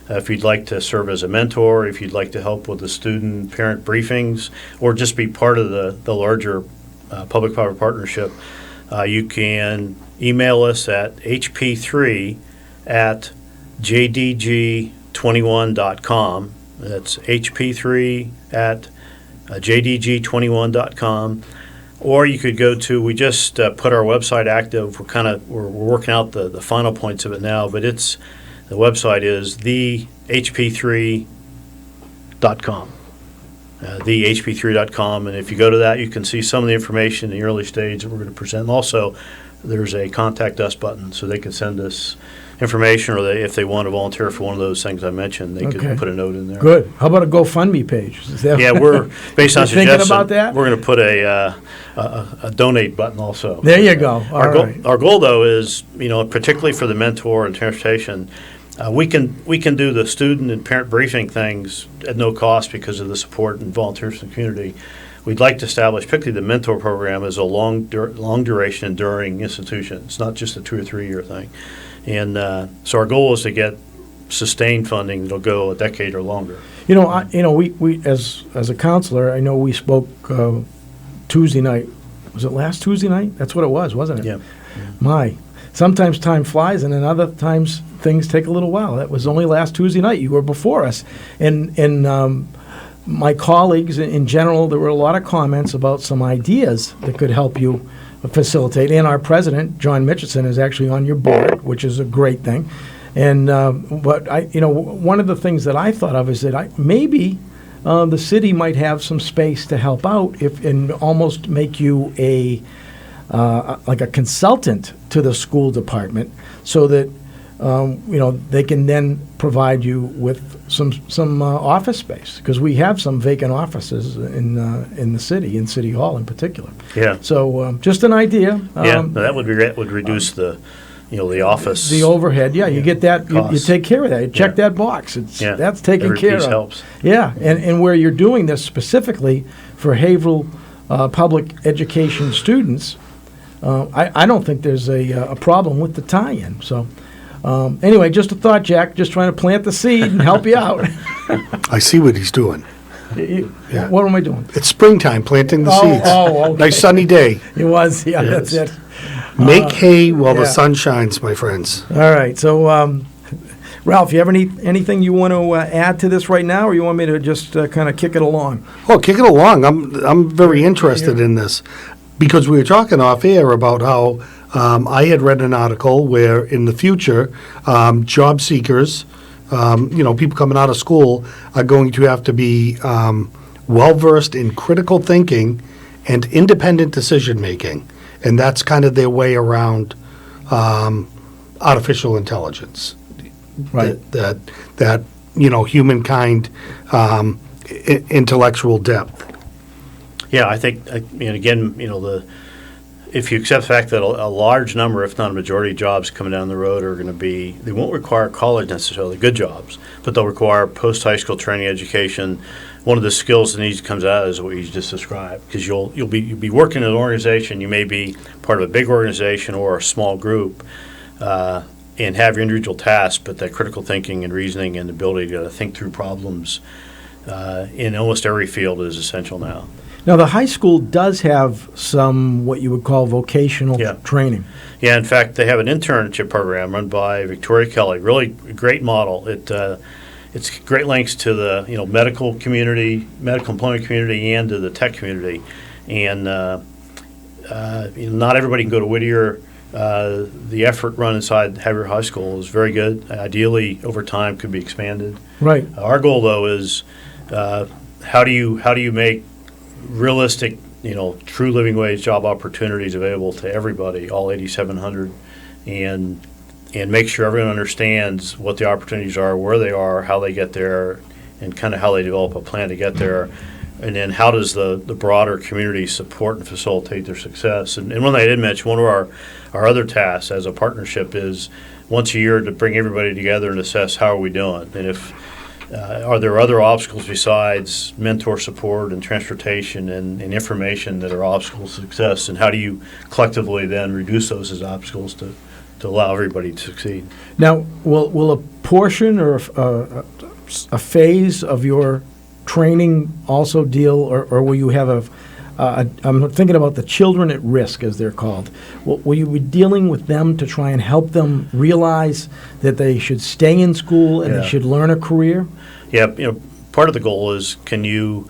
if you'd like to serve as a mentor, if you'd like to help with the student-parent briefings, or just be part of the larger public-private partnership, you can email us at hp3@jdg21.com. That's hp3@jdg21.com. Or you could go to, we just put our website active. We're working out the final points of it now, but the website is thehp3.com. Thehp3.com, and if you go to that, you can see some of the information in the early stage that we're going to present. And also, there's a contact us button, so they can send us information, or if they want to volunteer for one of those things I mentioned, they could put a note in there. Good. How about a GoFundMe page? Yeah, we're based on thinking about that. We're going to put a donate button also. There you go. Our goal, though, is particularly for the mentor and transportation, we can do the student and parent briefing things at no cost because of the support and volunteers from the community. We'd like to establish, particularly the mentor program, as a long duration, enduring institution. It's not just a 2 or 3 year thing. And so our goal is to get sustained funding that'll go a decade or longer. We as a counselor, I know we spoke Tuesday night. Was it last Tuesday night? That's what it was, wasn't it? Yeah. Sometimes time flies, and then other times things take a little while. That was only last Tuesday night. You were before us, and my colleagues in general, there were a lot of comments about some ideas that could help you facilitate. And our president, John Mitchison, is actually on your board, which is a great thing. And but one of the things that I thought of is that maybe the city might have some space to help out and almost make you like a consultant to the school department, so that they can then provide you with some office space, because we have some vacant offices in the city, in City Hall in particular. Yeah. So just an idea. That would be great. Would reduce the the office. The overhead, you get that. You take care of that. You check that box. That's taken Every care piece of. Helps. Yeah, and where you're doing this specifically for Haverhill public education students, I don't think there's a problem with the tie-in. So. Anyway, just a thought, Jack. Just trying to plant the seed and help you out. I see what he's doing. Yeah. What am I doing? It's springtime, planting the seeds. Oh, okay. Nice sunny day. It was, that's it. Make hay while the sun shines, my friends. All right. So, Ralph, you have anything you want to add to this right now, or you want me to just kind of kick it along? Oh, kick it along. I'm very interested in this because we were talking off air about how I had read an article where in the future, job seekers, people coming out of school are going to have to be well-versed in critical thinking and independent decision-making. And that's kind of their way around artificial intelligence. Right. That humankind intellectual depth. Yeah, I think, again, if you accept the fact that a large number, if not a majority of jobs coming down the road are going to be, they won't require college necessarily, good jobs, but they'll require post-high school training education. One of the skills that needs to come out is what you just described, because you'll be working in an organization. You may be part of a big organization or a small group, and have your individual tasks, but that critical thinking and reasoning and ability to think through problems in almost every field is essential now. Now, the high school does have some what you would call vocational training. Yeah, in fact, they have an internship program run by Victoria Kelly. Really great model. It's great links to the medical community, medical employment community, and to the tech community. And not everybody can go to Whittier. The effort run inside Haverhill High School is very good. Ideally, over time, could be expanded. Right. Our goal, though, is how do you make realistic, true living wage job opportunities available to everybody, all 8,700, and make sure everyone understands what the opportunities are, where they are, how they get there, and kind of how they develop a plan to get there, and then how does the broader community support and facilitate their success. And one thing I did mention, one of our other tasks as a partnership is once a year to bring everybody together and assess how are we doing, and if are there other obstacles besides mentor support and transportation and information that are obstacles to success, and how do you collectively then reduce those as obstacles to allow everybody to succeed? Now, will a portion or a phase of your training also deal, or will you have I'm thinking about the children at risk, as they're called. Will you be dealing with them to try and help them realize that they should stay in school and they should learn a career? Yeah, part of the goal is can you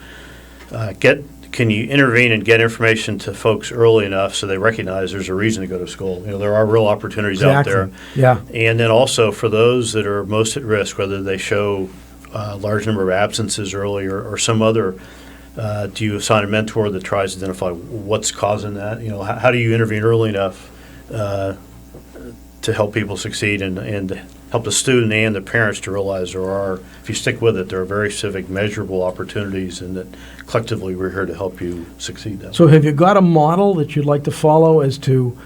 intervene and get information to folks early enough so they recognize there's a reason to go to school. There are real opportunities out there. Yeah. And then also for those that are most at risk, whether they show a large number of absences early or some other. Do you assign a mentor that tries to identify what's causing that? How do you intervene early enough to help people succeed and help the student and the parents to realize if you stick with it, there are very specific, measurable opportunities, and that collectively we're here to help you succeed. So have you got a model that you'd like to follow as to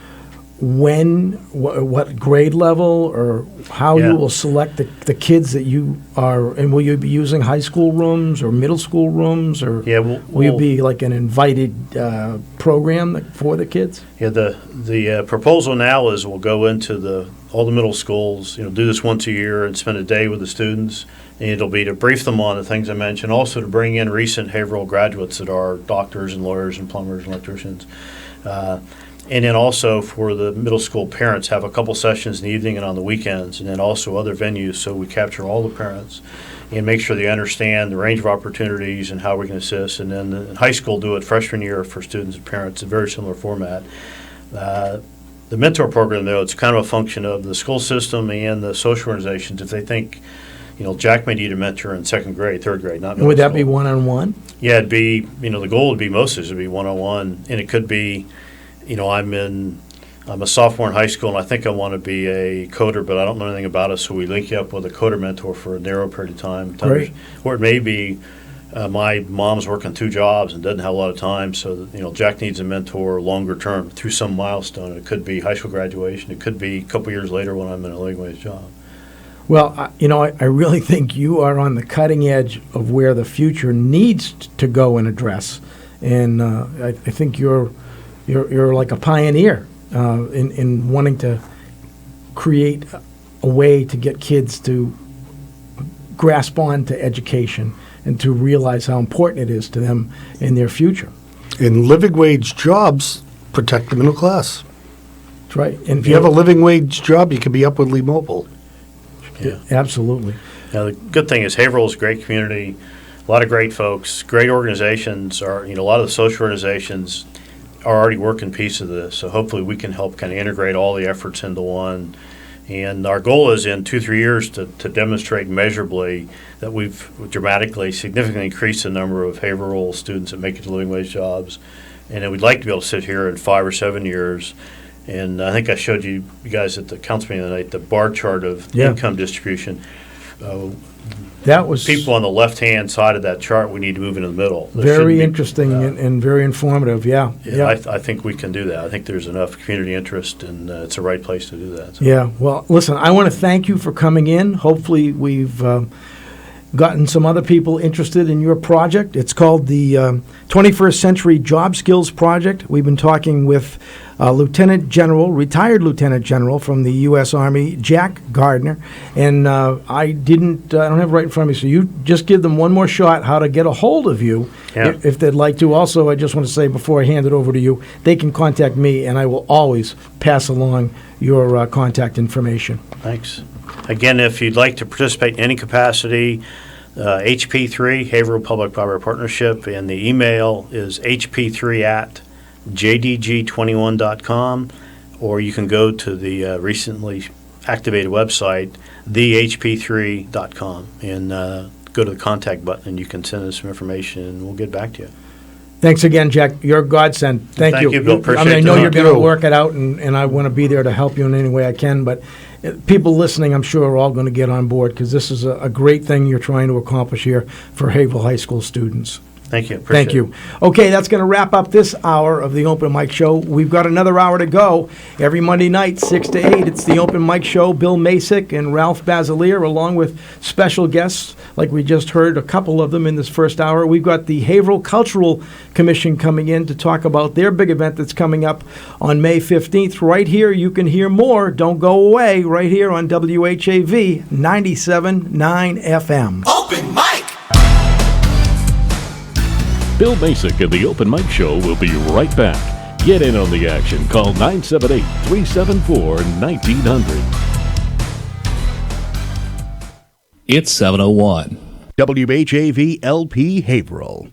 what grade level, or how you will select the kids that you are, and will you be using high school rooms or middle school rooms, or will you be like an invited program for the kids? Yeah, the proposal now is we'll go into all the middle schools, do this once a year and spend a day with the students, and it'll be to brief them on the things I mentioned, also to bring in recent Haverhill graduates that are doctors and lawyers and plumbers and electricians. And then also for the middle school parents, have a couple sessions in the evening and on the weekends, and then also other venues so we capture all the parents and make sure they understand the range of opportunities and how we can assist. And then in high school, do it freshman year for students and parents, a very similar format. The mentor program, though, it's kind of a function of the school system and the social organizations. If they think, Jack may need a mentor in second grade, third grade, not middle school. Would that be one-on-one? Yeah, it'd be, the goal would be mostly to be one-on-one, and it could be, I'm a sophomore in high school, and I think I want to be a coder, but I don't know anything about it, so we link you up with a coder mentor for a narrow period of time. Great. Or it may be, my mom's working 2 jobs and doesn't have a lot of time, so Jack needs a mentor longer term through some milestone. It could be high school graduation. It could be a couple years later when I'm in a living wage job. Well, I really think you are on the cutting edge of where the future needs to go and address, and I think you're like a pioneer in wanting to create a way to get kids to grasp on to education and to realize how important it is to them in their future. And living wage jobs protect the middle class. That's right. And if you have a living wage job, you can be upwardly mobile. Yeah, absolutely. Now, the good thing is Haverhill is a great community, a lot of great folks, great organizations. A lot of the social organizations are already working pieces of this, so hopefully we can help kind of integrate all the efforts into one. And our goal is in 2-3 years to demonstrate measurably that we've dramatically, significantly increased the number of Haverhill students that make it to living wage jobs. And then we'd like to be able to sit here in 5 or 7 years. And I think I showed you guys at the council meeting tonight the bar chart of income distribution. That was people on the left-hand side of that chart. We need to move into the middle. Very interesting and very informative. Yeah. I think we can do that. I think there's enough community interest, and it's the right place to do that. So. Yeah. Well, listen, I want to thank you for coming in. Hopefully, we've gotten some other people interested in your project. It's called the 21st Century Job Skills Project. We've been talking with retired Lieutenant General from the U.S. Army, Jack Gardner. And I don't have it right in front of me, so you just give them one more shot how to get a hold of you if they'd like to. Also, I just want to say before I hand it over to you, they can contact me, and I will always pass along your contact information. Thanks. Again, if you'd like to participate in any capacity, HP3, Haverhill Public-Private Partnership, and the email is hp3@jdg21.com, or you can go to the recently activated website, thehp3.com, and go to the contact button, and you can send us some information, and we'll get back to you. Thanks again, Jack. You're a godsend. Thank you. Bill. Appreciate I know you're going to work it out, and I want to be there to help you in any way I can. But people listening, I'm sure, are all going to get on board because this is a great thing you're trying to accomplish here for Haverhill High School students. Thank you. Thank you. Okay, that's going to wrap up this hour of the Open Mic Show. We've got another hour to go. Every Monday night, 6 to 8, it's the Open Mic Show. Bill Macek and Ralph Basiliere, along with special guests, like we just heard a couple of them in this first hour. We've got the Haverhill Cultural Commission coming in to talk about their big event that's coming up on May 15th. Right here, you can hear more. Don't go away. Right here on WHAV 97.9 FM. Open Mic! Bill Macek and the Open Mic Show will be right back. Get in on the action. Call 978-374-1900. It's 7:01. WHAV LP Haverhill.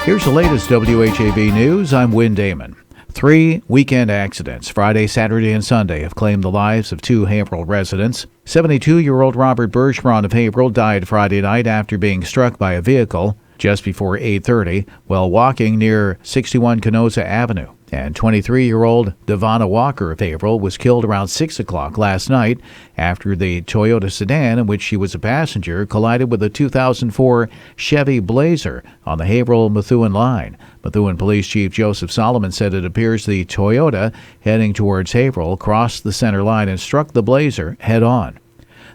Here's the latest WHAV news. I'm Wynn Damon. 3 weekend accidents, Friday, Saturday, and Sunday, have claimed the lives of 2 Haverhill residents. 72-year-old Robert Bergeron of Haverhill died Friday night after being struck by a vehicle just before 8:30 while walking near 61 Canosa Avenue. And 23-year-old Devonna Walker of Haverhill was killed around 6 o'clock last night after the Toyota sedan in which she was a passenger collided with a 2004 Chevy Blazer on the Haverhill-Methuen line. Methuen Police Chief Joseph Solomon said it appears the Toyota heading towards Haverhill crossed the center line and struck the Blazer head-on.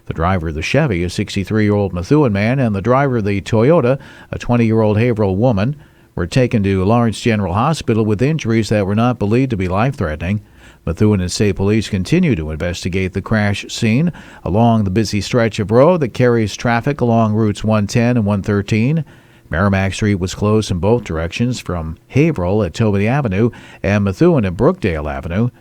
The driver of the Chevy, a 63-year-old Methuen man, and the driver of the Toyota, a 20-year-old Haverhill woman, were taken to Lawrence General Hospital with injuries that were not believed to be life-threatening. Methuen and State Police continue to investigate the crash scene along the busy stretch of road that carries traffic along routes 110 and 113. Merrimack Street was closed in both directions from Haverhill at Toby Avenue and Methuen at Brookdale Avenue.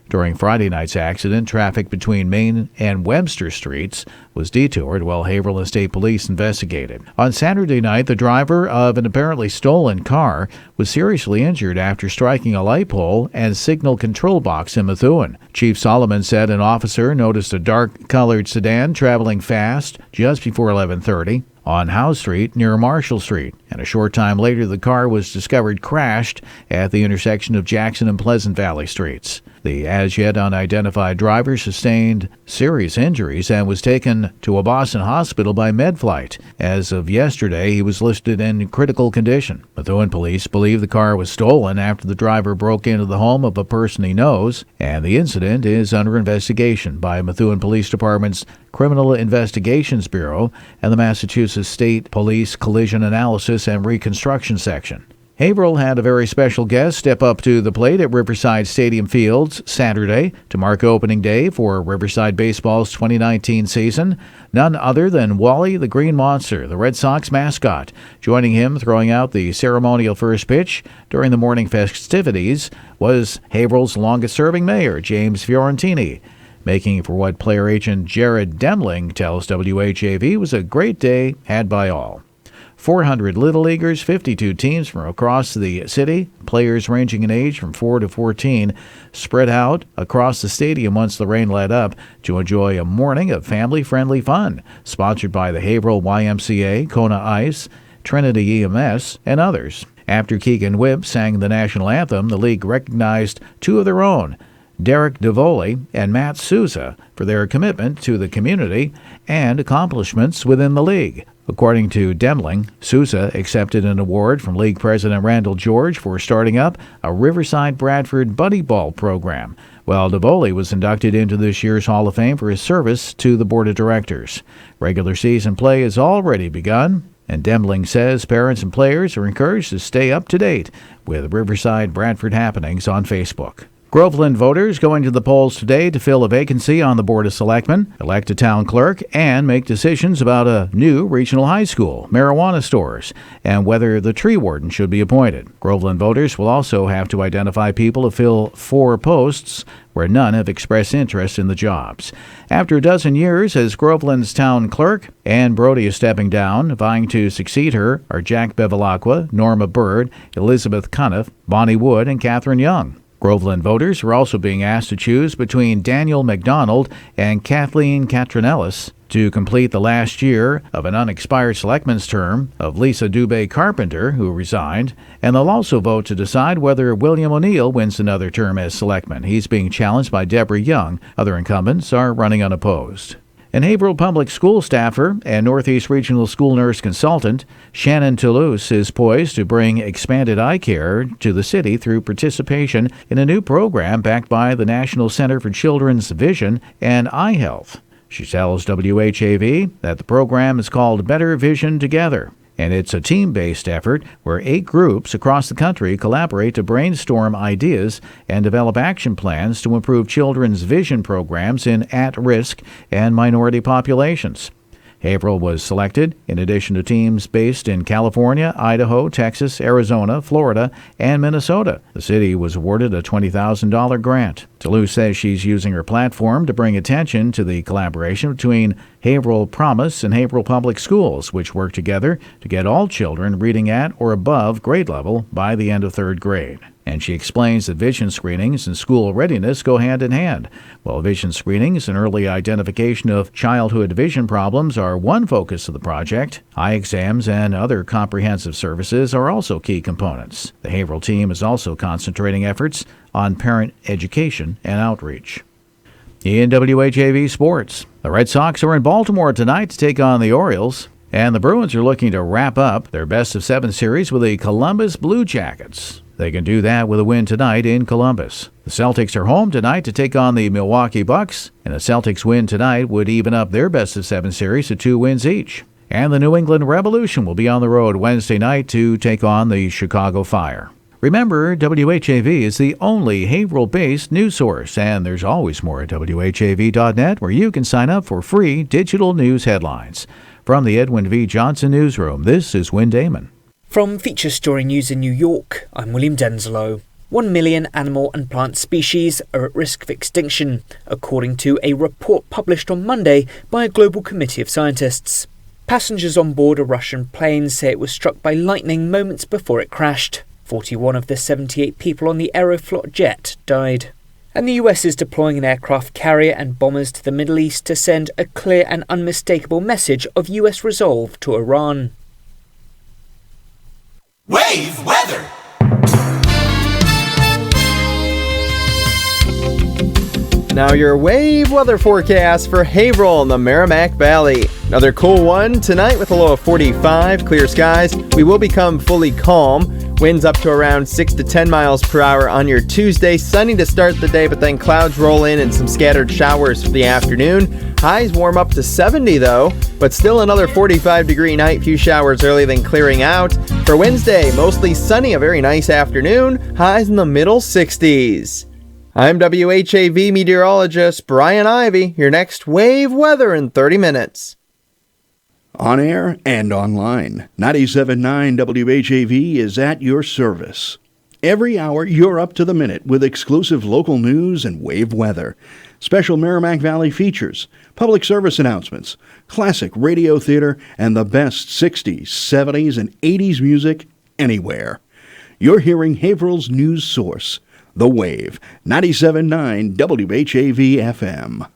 During Friday night's accident, traffic between Main and Webster Streets was detoured while Haverhill and State Police investigated. On Saturday night, the driver of an apparently stolen car was seriously injured after striking a light pole and signal control box in Methuen. Chief Solomon said an officer noticed a dark-colored sedan traveling fast just before 11:30. on Howe Street near Marshall Street, and a short time later the car was discovered crashed at the intersection of Jackson and Pleasant Valley Streets. The as-yet unidentified driver sustained serious injuries and was taken to a Boston hospital by MedFlight. As of yesterday, he was listed in critical condition. Methuen police believe the car was stolen after the driver broke into the home of a person he knows, and the incident is under investigation by Methuen Police Department's Criminal Investigations Bureau and the Massachusetts State Police Collision Analysis and Reconstruction Section. Haverhill had a very special guest step up to the plate at Riverside Stadium Fields Saturday to mark opening day for Riverside Baseball's 2019 season. None other than Wally the Green Monster, the Red Sox mascot, joining him throwing out the ceremonial first pitch during the morning festivities was Haverhill's longest-serving mayor, James Fiorentini, making for what player agent Jared Demling tells WHAV was a great day had by all. 400 Little Leaguers, 52 teams from across the city, players ranging in age from 4 to 14, spread out across the stadium once the rain let up to enjoy a morning of family-friendly fun, sponsored by the Haverhill YMCA, Kona Ice, Trinity EMS, and others. After Keegan Whibb sang the national anthem, the league recognized two of their own, Derek DeVoli and Matt Souza, for their commitment to the community and accomplishments within the league. According to Demling, Souza accepted an award from League President Randall George for starting up a Riverside Bradford Buddy Ball program, while DeVoli was inducted into this year's Hall of Fame for his service to the Board of Directors. Regular season play has already begun, and Demling says parents and players are encouraged to stay up to date with Riverside Bradford happenings on Facebook. Groveland voters going to the polls today to fill a vacancy on the Board of Selectmen, elect a town clerk, and make decisions about a new regional high school, marijuana stores, and whether the tree warden should be appointed. Groveland voters will also have to identify people to fill 4 posts where none have expressed interest in the jobs. After a dozen years as Groveland's town clerk, Ann Brody is stepping down. Vying to succeed her are Jack Bevilacqua, Norma Bird, Elizabeth Cuniff, Bonnie Wood, and Catherine Young. Groveland voters are also being asked to choose between Daniel McDonald and Kathleen Catronellis to complete the last year of an unexpired selectman's term of Lisa Dubé Carpenter, who resigned, and they'll also vote to decide whether William O'Neill wins another term as selectman. He's being challenged by Deborah Young. Other incumbents are running unopposed. An Haverhill Public School staffer and Northeast Regional School Nurse Consultant, Shannon Toulouse, is poised to bring expanded eye care to the city through participation in a new program backed by the National Center for Children's Vision and Eye Health. She tells WHAV that the program is called Better Vision Together, and it's a team-based effort where 8 groups across the country collaborate to brainstorm ideas and develop action plans to improve children's vision programs in at-risk and minority populations. Haverhill was selected in addition to teams based in California, Idaho, Texas, Arizona, Florida, and Minnesota. The city was awarded a $20,000 grant. Toulouse says she's using her platform to bring attention to the collaboration between Haverhill Promise and Haverhill Public Schools, which work together to get all children reading at or above grade level by the end of 3rd grade. And she explains that vision screenings and school readiness go hand in hand. While vision screenings and early identification of childhood vision problems are one focus of the project, eye exams and other comprehensive services are also key components. The Haverhill team is also concentrating efforts on parent education and outreach. In WHAV Sports, the Red Sox are in Baltimore tonight to take on the Orioles, and the Bruins are looking to wrap up their best-of-7 series with the Columbus Blue Jackets. They can do that with a win tonight in Columbus. The Celtics are home tonight to take on the Milwaukee Bucks, and a Celtics win tonight would even up their best-of-7 series to 2 wins each. And the New England Revolution will be on the road Wednesday night to take on the Chicago Fire. Remember, WHAV is the only Haverhill-based news source, and there's always more at WHAV.net where you can sign up for free digital news headlines. From the Edwin V. Johnson Newsroom, this is Wynn Damon. From Feature Story News in New York, I'm William Denslow. 1 million animal and plant species are at risk of extinction, according to a report published on Monday by a global committee of scientists. Passengers on board a Russian plane say it was struck by lightning moments before it crashed. 41 of the 78 people on the Aeroflot jet died. And the US is deploying an aircraft carrier and bombers to the Middle East to send a clear and unmistakable message of US resolve to Iran. Wave weather. Now your wave weather forecast for Haverhill in the Merrimack Valley. Another cool one tonight with a low of 45, clear skies. We will become fully calm. Winds up to around 6 to 10 miles per hour on your Tuesday. Sunny to start the day, but then clouds roll in and some scattered showers for the afternoon. Highs warm up to 70 though, but still another 45-degree night. Few showers early, then clearing out. For Wednesday, mostly sunny, a very nice afternoon. Highs in the middle 60s. I'm WHAV meteorologist Brian Ivy. Your next wave weather in 30 minutes. On air and online, 97.9 WHAV is at your service. Every hour, you're up to the minute with exclusive local news and wave weather, special Merrimack Valley features, public service announcements, classic radio theater, and the best 60s, 70s, and 80s music anywhere. You're hearing Haverhill's news source, The Wave, 97.9 WHAV FM.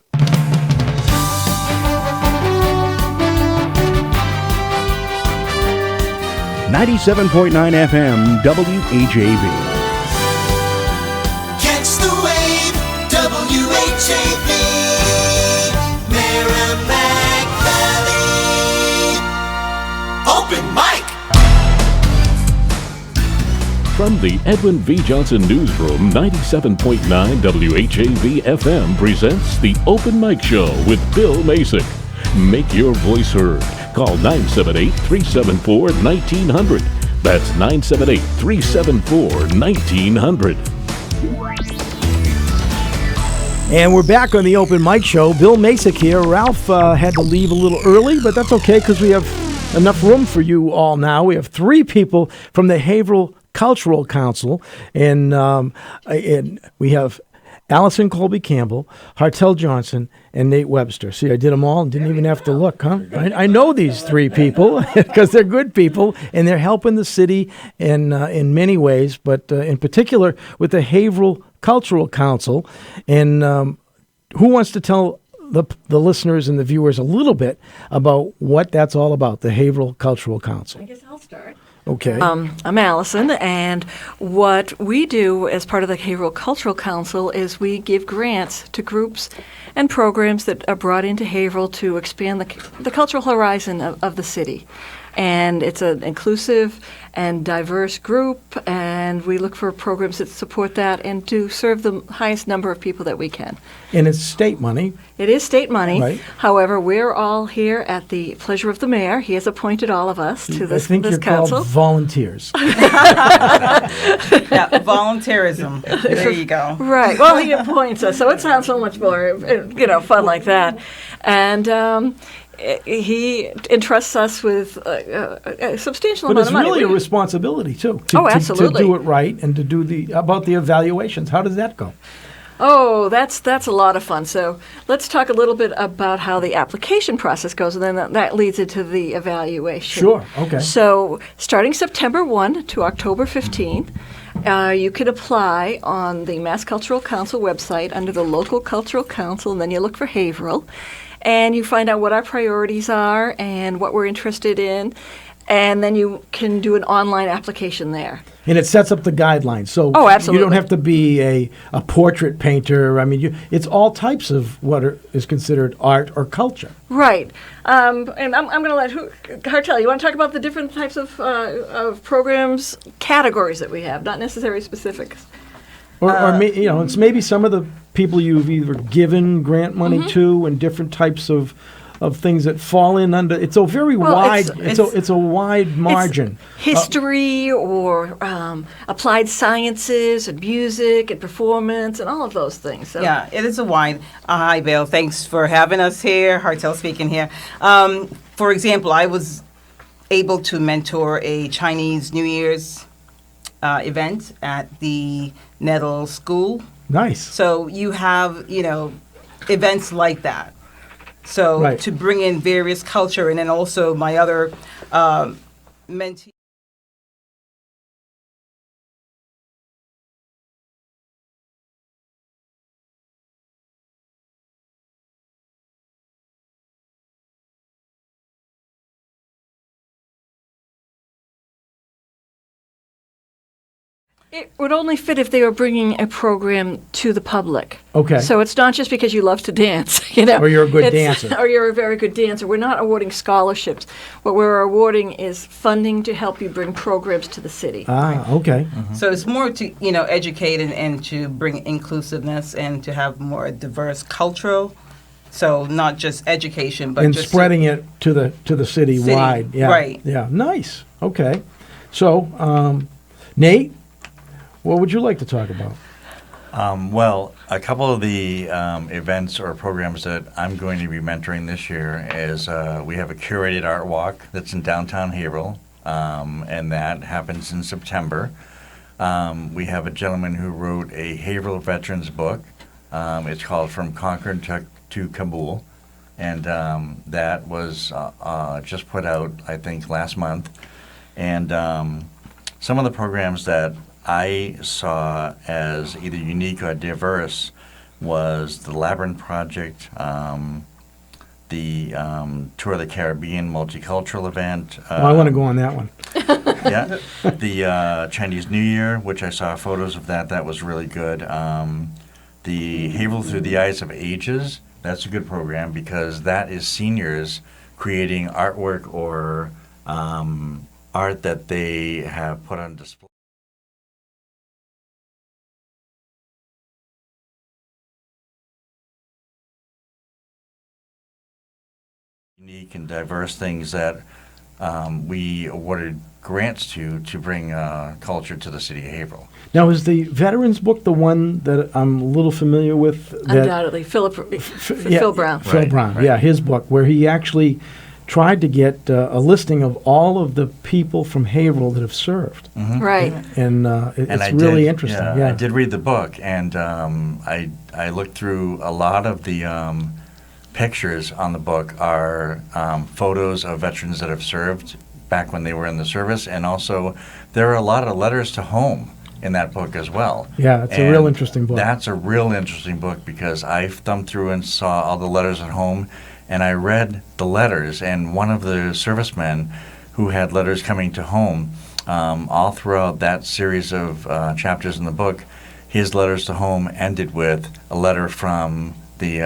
97.9 FM WHAV. Catch the wave, WHAV. Merrimack Valley. Open mic. From the Edwin V. Johnson Newsroom, 97.9 WHAV FM presents the Open Mic Show with Bill Macek. Make your voice heard. Call 978-374-1900. That's 978-374-1900. And we're back on the Open Mic Show. Bill Macek here. Ralph had to leave a little early, but that's okay because we have enough room for you all now. We have three people from the Haverhill Cultural Council, and we have Allison Colby Campbell, Hartel Johnson, and Nate Webster. See, I did them all and didn't even have to look, huh? I know these three people because they're good people, and they're helping the city in many ways, but in particular with the Haverhill Cultural Council. And who wants to tell the listeners and the viewers a little bit about what that's all about, the Haverhill Cultural Council? I guess I'll start. Okay. I'm Allison, and what we do as part of the Haverhill Cultural Council is we give grants to groups and programs that are brought into Haverhill to expand the cultural horizon of the city. And it's an inclusive and diverse group, and we look for programs that support that and to serve the highest number of people that we can. And it's state money. It is state money. Right. However, we're all here at the pleasure of the mayor. He has appointed all of us to this council. I think you're called volunteers. Yeah, volunteerism. There you go. Right. Well, he appoints us, so it sounds so much more, fun like that. And he entrusts us with a substantial amount of money. But it's really a responsibility, too. Absolutely. To do it right and to do about the evaluations. How does that go? Oh, that's a lot of fun. So let's talk a little bit about how the application process goes, and then that leads into the evaluation. Sure, okay. So starting September 1 to October 15, you can apply on the Mass Cultural Council website under the Local Cultural Council, and then you look for Haverhill, and you find out what our priorities are and what we're interested in, and then you can do an online application there. And it sets up the guidelines. So absolutely. You don't have to be a portrait painter. I mean, it's all types of what is considered art or culture. Right. And I'm going to let Hartel, you want to talk about the different types of programs, categories that we have, not necessarily specifics. It's maybe some of the people you've either given grant money to and different types of things that fall in under. It's a very wide. It's a wide margin. History or applied sciences and music and performance and all of those things. So. Yeah, it is a wide. Hi, Bill. Thanks for having us here. Hartel speaking here. For example, I was able to mentor a Chinese New Year's event at the Nettle School. Nice. So you have, events like that. So right. To bring in various culture, and then also my other mentee. It would only fit if they were bringing a program to the public. Okay. So it's not just because you love to dance, you know. Or you're a good It's- dancer. Or you're a very good dancer. We're not awarding scholarships. What we're awarding is funding to help you bring programs to the city. Ah, okay. So it's more to, educate and to bring inclusiveness and to have more diverse cultural. So not just education, but And just spreading it to the city wide. Yeah. right. Yeah. Nice. Okay. So, Nate, what would you like to talk about? Well, a couple of the events or programs that I'm going to be mentoring this year is we have a curated art walk that's in downtown Haverhill, and that happens in September. We have a gentleman who wrote a Haverhill Veterans book. It's called From Concord to Kabul, and that was just put out, I think, last month. And some of the programs that I saw as either unique or diverse was the Labyrinth Project, the Tour of the Caribbean multicultural event. I want to go on that one. Yeah, the Chinese New Year, which I saw photos of that. That was really good. The Haverhill Through the Eyes of Ages, that's a good program because that is seniors creating artwork or art that they have put on display. Unique and diverse things that we awarded grants to bring culture to the city of Haverhill. Now, is the Veterans book the one that I'm a little familiar with? That Undoubtedly. Phil Brown. Phil Brown, yeah, his book, where he actually tried to get a listing of all of the people from Haverhill that have served. Mhm. Right. And it's And I really did, interesting. Yeah, Yeah. I did read the book, and I looked through a lot of the pictures on the book are photos of veterans that have served back when they were in the service, and also there are a lot of letters to home in that book as well. Yeah, it's a real interesting book. That's a real interesting book because I thumbed through and saw all the letters at home, and I read the letters, and one of the servicemen who had letters coming to home, all throughout that series of chapters in the book, his letters to home ended with a letter from the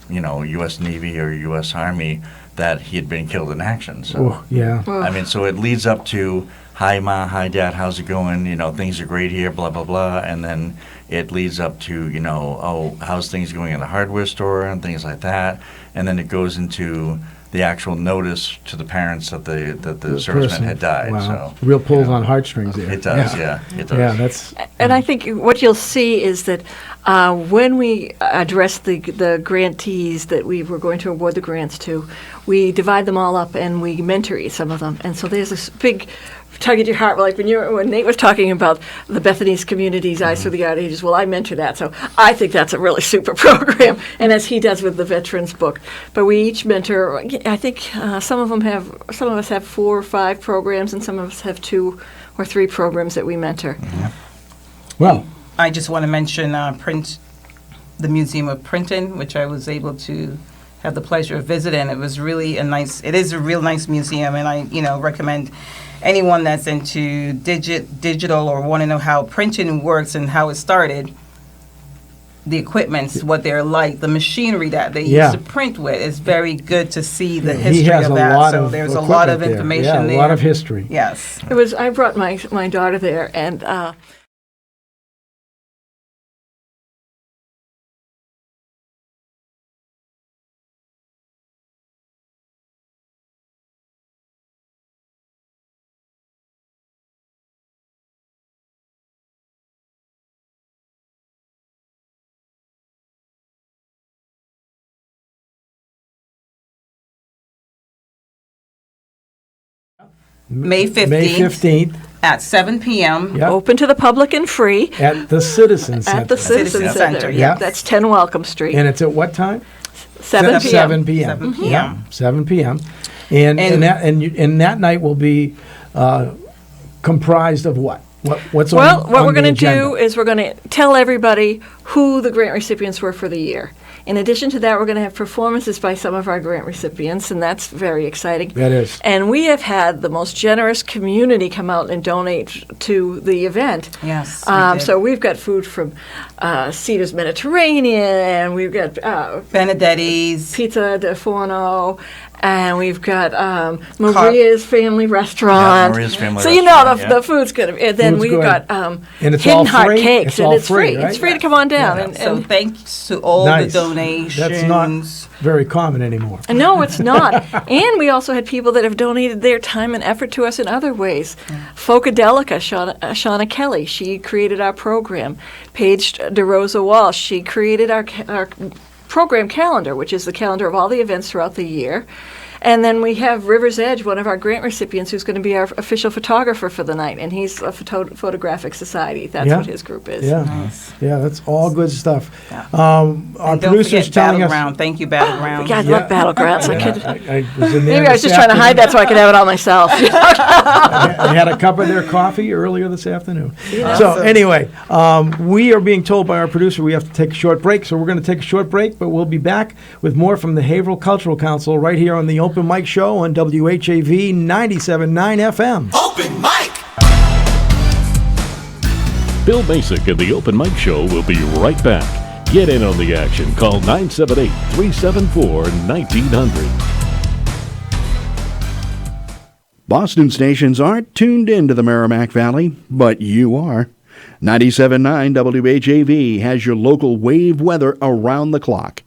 U.S. Navy or U.S. Army that he had been killed in action. So, Oh, yeah. I mean, so it leads up to, hi, Ma, hi, Dad, how's it going? Things are great here, blah, blah, blah. And then it leads up to, oh, how's things going in the hardware store and things like that. And then it goes into the actual notice to the parents that the serviceman person. had died. Wow. So Real pulls on heartstrings there. it does, yeah, it does. Yeah, that's And I think what you'll see is that when we address the grantees that we were going to award the grants to, we divide them all up and we mentor some of them. And so there's this big tug at your heart, like when Nate was talking about the Bethanese Communities Eyes Through the Art Ages. Well, I mentor that, so I think that's a really super program, and as he does with the Veterans book. But we each mentor. I think some of us have 4 or 5 programs, and some of us have 2 or 3 programs that we mentor. Well, I just want to mention the Museum of Printing, which I was able to have the pleasure of visiting. It was really it is a real nice museum, and I recommend anyone that's into digital or want to know how printing works and how it started, the equipments, what they're like, the machinery that they Yeah. used to print with, is very good to see the he history has of a that. lot So of there's a lot of equipment there. information Yeah, there. a lot of history. Yes. I brought my daughter there, and May 15th. May 15th. At 7 p.m. Yep. open to the public and free. At the Citizen Center. At the Citizen Citizen Center. Center, Yeah, yes. that's 10 Welcome Street. And it's at what time? 7 p.m. 7 p.m. 7 p.m. Yeah, 7 p.m. And that night will be comprised of what? What's Well, on what on we're the going to agenda? do is we're going to tell everybody who the grant recipients were for the year. In addition to that, we're going to have performances by some of our grant recipients, and that's very exciting. That is. And we have had the most generous community come out and donate to the event. Yes. So we've got food from Cedars Mediterranean, and we've got Benedetti's, Pizza de Forno, and we've got Maria's Family Restaurant. Yeah, Maria's Family So you know Restaurant, the food's good. And then Food's we've good. got And it's Hidden all Heart free? Cakes, It's and all it's free. free, right? It's free to come on down. Yeah. And So thanks to all Nice. the donations. That's not very common anymore. No, it's not. And we also had people that have donated their time and effort to us in other ways. Focadelica, Shauna Kelly, she created our program. Paige DeRosa Walsh, she created our program calendar, which is the calendar of all the events throughout the year. And then we have River's Edge, one of our grant recipients, who's going to be our official photographer for the night, and he's a photographic society. That's what his group is. Yeah, Nice. yeah, that's all good stuff. Yeah. Our And don't producers forget telling us. Battleground. Thank you, Battleground. I love Battlegrounds. I was in there Maybe I was this just trying to hide afternoon. that so I could have it all myself. I had a cup of their coffee earlier this afternoon. Yeah. So anyway, we are being told by our producer we have to take a short break, so we're going to take a short break, but we'll be back with more from the Haverhill Cultural Council right here on the Open Mic Show on WHAV 97.9 FM. Open mic. Bill Macek and the Open Mic Show will be right back. Get in on the action. Call 978-374-1900. Boston stations aren't tuned into the Merrimack Valley, but you are. 97.9 WHAV has your local wave weather around the clock.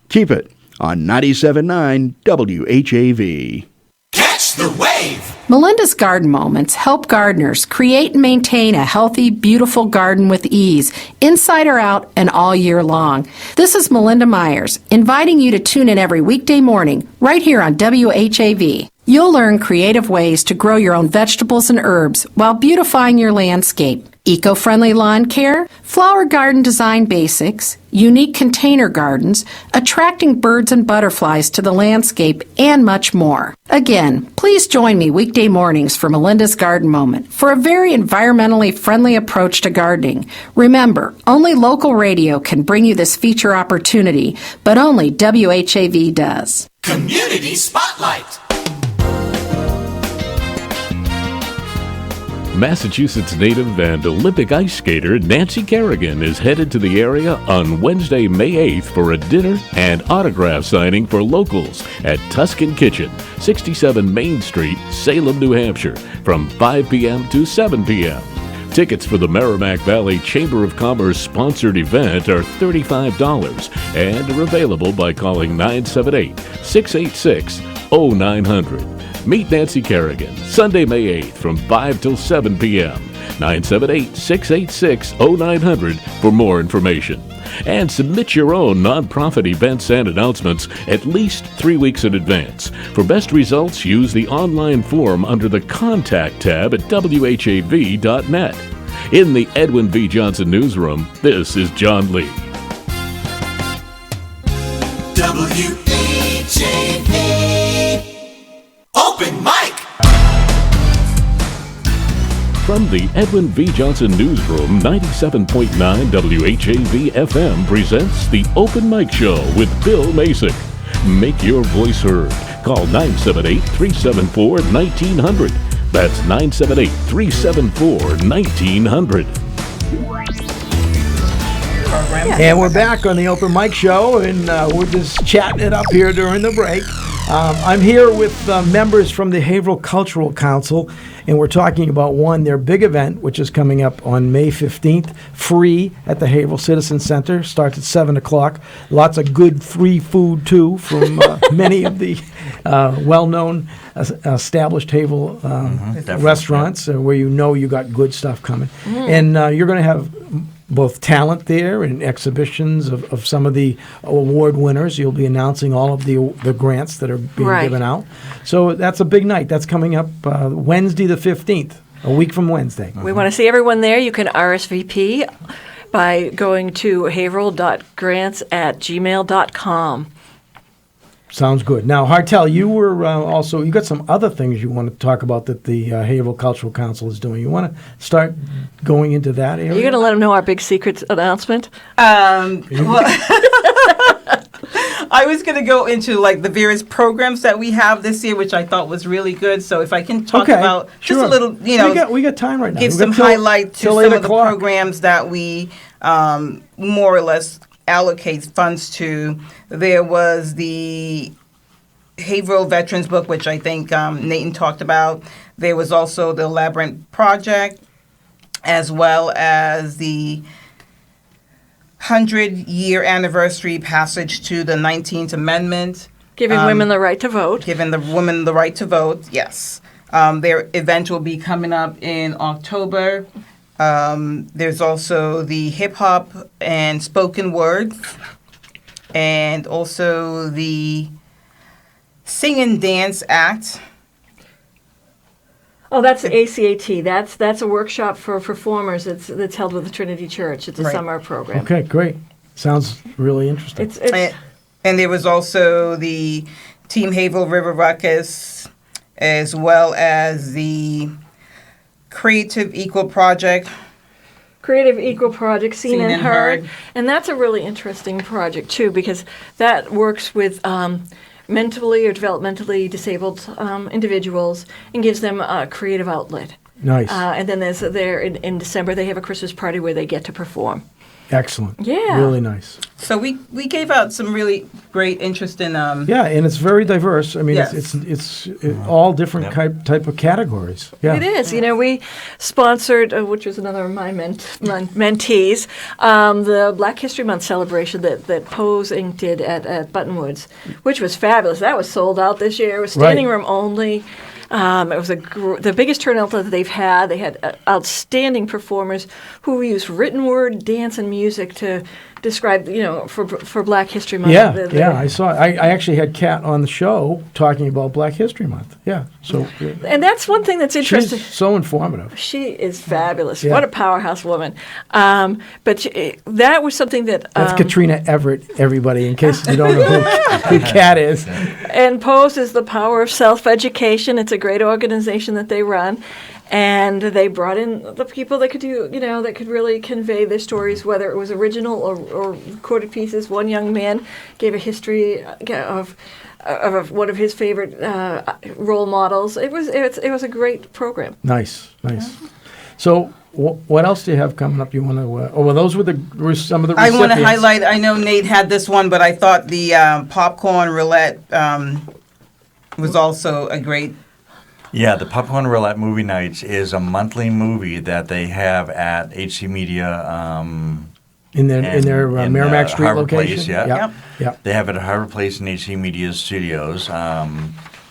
Keep it on 97.9 WHAV. Catch the wave. Melinda's Garden Moments help gardeners create and maintain a healthy, beautiful garden with ease, inside or out and all year long. This is Melinda Myers, inviting you to tune in every weekday morning right here on WHAV. You'll learn creative ways to grow your own vegetables and herbs while beautifying your landscape. Eco-friendly lawn care, flower garden design basics, unique container gardens, attracting birds and butterflies to the landscape, and much more. Again, please join me weekday mornings for Melinda's Garden Moment for a very environmentally friendly approach to gardening. Remember, only local radio can bring you this feature opportunity, but only WHAV does. Community Spotlight. Massachusetts native and Olympic ice skater Nancy Kerrigan is headed to the area on Wednesday, May 8th for a dinner and autograph signing for locals at Tuscan Kitchen, 67 Main Street, Salem, New Hampshire, from 5 p.m. to 7 p.m. Tickets for the Merrimack Valley Chamber of Commerce sponsored event are $35 and are available by calling 978-686-0900. Meet Nancy Kerrigan, Sunday, May 8th from 5 till 7 p.m. 978-686-0900 for more information. And submit your own nonprofit events and announcements at least 3 weeks in advance. For best results, use the online form under the Contact tab at WHAV.net. In the Edwin V. Johnson Newsroom, this is John Lee. WHAV. Open mic. From the Edwin V. Johnson Newsroom, 97.9 WHAV FM presents the Open Mic Show with Bill Macek. Make your voice heard. Call 978-374-1900. That's 978-374-1900. And we're back on the Open Mic Show, and we're just chatting it up here during the break. I'm here with members from the Haverhill Cultural Council, and we're talking about their big event, which is coming up on May 15th, free at the Haverhill Citizen Center. Starts at 7 o'clock. Lots of good free food, too, from many of the well-known established Haverhill restaurants where you got good stuff coming. And you're going to have both talent there and exhibitions of some of the award winners. You'll be announcing all of the grants that are being given out. So that's a big night. That's coming up Wednesday the 15th, a week from Wednesday. We want to see everyone there. You can RSVP by going to haverhill.grants@gmail.com. Sounds good. Now, Hartel, you were also, you got some other things you want to talk about that the Haverhill Cultural Council is doing. You want to start going into that area? Are you going to let them know our big secret announcement? Well, I was going to go into like the various programs that we have this year, which I thought was really good. So if I can talk about just a little, we got time right now. Give some highlight to some of the programs that we more or less allocate funds to. There was the Haverhill Veterans Book, which I think Nathan talked about. There was also the Labyrinth Project, as well as the 100-year anniversary passage to the 19th Amendment. Giving women the right to vote. Giving the women the right to vote, yes. Their event will be coming up in October. There's also the hip-hop and spoken word, and also the Sing and Dance Act. Oh, that's the ACAT. That's a workshop for performers. That's held with the Trinity Church. It's a summer program. Okay, great. Sounds really interesting. And there was also the Team Haverhill River Ruckus, as well as the Creative Equal Project. Creative Equal Project, Seen and Heard. And that's a really interesting project, too, because that works with mentally or developmentally disabled individuals and gives them a creative outlet. Nice. And then in December, they have a Christmas party where they get to perform. Excellent. Yeah. Really nice. So we gave out some really great interest in yeah, and it's very diverse. I mean, yes. it's all different type of categories. Yeah. It is. You know, we sponsored, which was another of my mentees, the Black History Month celebration that Pose Inc. did at Buttonwoods, which was fabulous. That was sold out this year. It was standing room only. It was the biggest turnout that they've had. They had outstanding performers who used written word, dance, and music to describe, for Black History Month. Yeah, I saw it. I actually had Kat on the show talking about Black History Month. Yeah, so. And that's one thing that's interesting. She's so informative. She is fabulous. Yeah. What a powerhouse woman. But that was something that. That's Katrina Everett, everybody, in case you don't know who Kat is. And Pose is the Power of Self-Education. It's a great organization that they run. And they brought in the people that could do, that could really convey their stories, whether it was original or recorded pieces. One young man gave a history of one of his favorite role models. It was a great program. Nice. So what else do you have coming up? You want to? Those were some of the recipients. I want to highlight. I know Nate had this one, but I thought the popcorn roulette was also a great. Yeah, the Popcorn Roulette Movie Nights is a monthly movie that they have at HC Media. In their Merrimack Street Harbor location? Place, yeah. Yep. They have it at Harbor Place in HC Media's studios,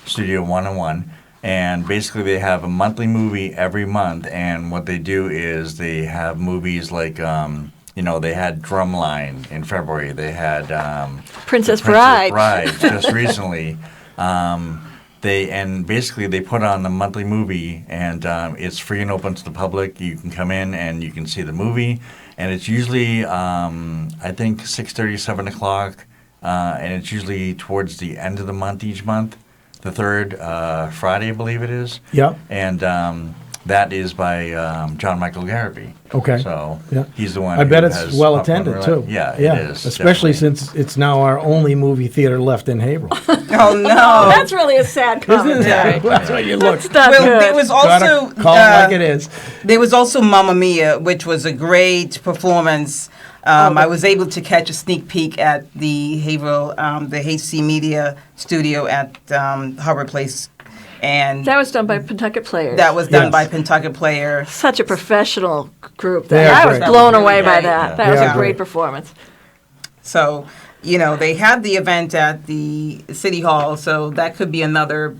Studio 101. And basically they have a monthly movie every month. And what they do is they have movies like, they had Drumline in February. They had Princess Bride just recently. They put on the monthly movie, and it's free and open to the public. You can come in and you can see the movie, and it's usually I think 6:30, 7 o'clock, and it's usually towards the end of the month each month, the third Friday, I believe it is. Yeah. And that is by John Michael Garrity. Okay. So he's the one. I bet it's well attended too. Yeah, it is. Especially since it's now our only movie theater left in Haverhill. Oh no, that's really a sad commentary. That's what you look. There was also call it like it is. There was also Mamma Mia, which was a great performance. I was able to catch a sneak peek at the Haverhill, the HC Media studio at Harbor Place. And that was done by Pentucket Players. That was done by Pentucket Player. Such a professional group. I was blown away by that. That was a great performance. So, they had the event at the City Hall, so that could be another,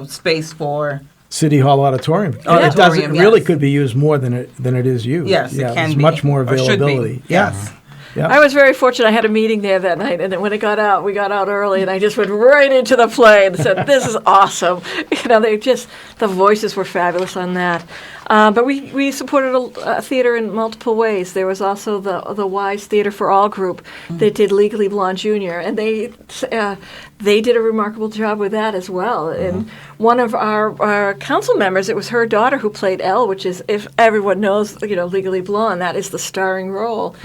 space for City Hall Auditorium. It really could be used more than it is used. Yes, it can there's be. much more Or should be. availability. Yes. Yep. I was very fortunate. I had a meeting there that night, and then when it got out, we got out early, and I just went right into the play and said, "This is awesome." The voices were fabulous on that. But we supported a theater in multiple ways. There was also the Wise Theater for All group that did Legally Blonde Jr., and they did a remarkable job with that as well. And one of our council members, it was her daughter who played Elle, which is, if everyone knows, Legally Blonde, that is the starring role.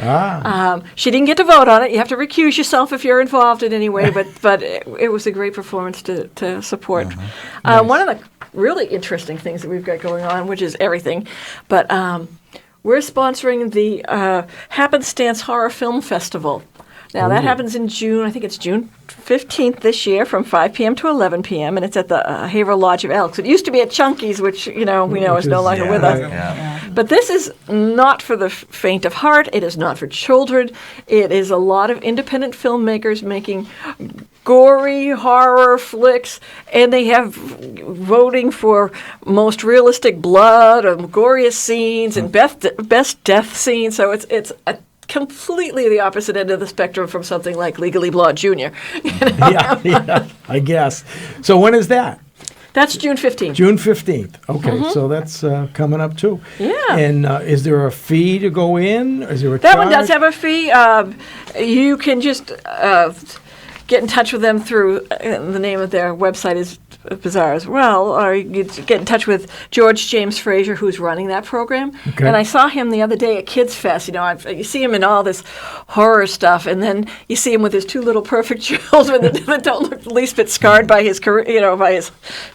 She didn't get to vote on it. You have to recuse yourself if you're involved in any way, but it was a great performance to support. Nice. One of the really interesting things that we've got going on, which is everything, but we're sponsoring the Happenstance Horror Film Festival. Now, that happens in June. I think it's June 15th this year from 5 p.m. to 11 p.m., and it's at the Haverhill Lodge of Elks. It used to be at Chunky's, which, we know is no longer with us. But this is not for the faint of heart. It is not for children. It is a lot of independent filmmakers making gory horror flicks, and they have voting for most realistic blood or goriest scenes and best death scenes. So it's a completely the opposite end of the spectrum from something like Legally Blonde Jr. Yeah, I guess. So when is that? That's June 15th. June 15th. Okay, so that's coming up too. Yeah. And is there a fee to go in? Is there a That charge? one does have a fee. You can just get in touch with them through, the name of their website is bizarre as well, or you get in touch with George James Fraser, who's running that program. Okay. And I saw him the other day at Kids Fest. You see him in all this horror stuff, and then you see him with his two little perfect children that don't look the least bit scarred by his career, by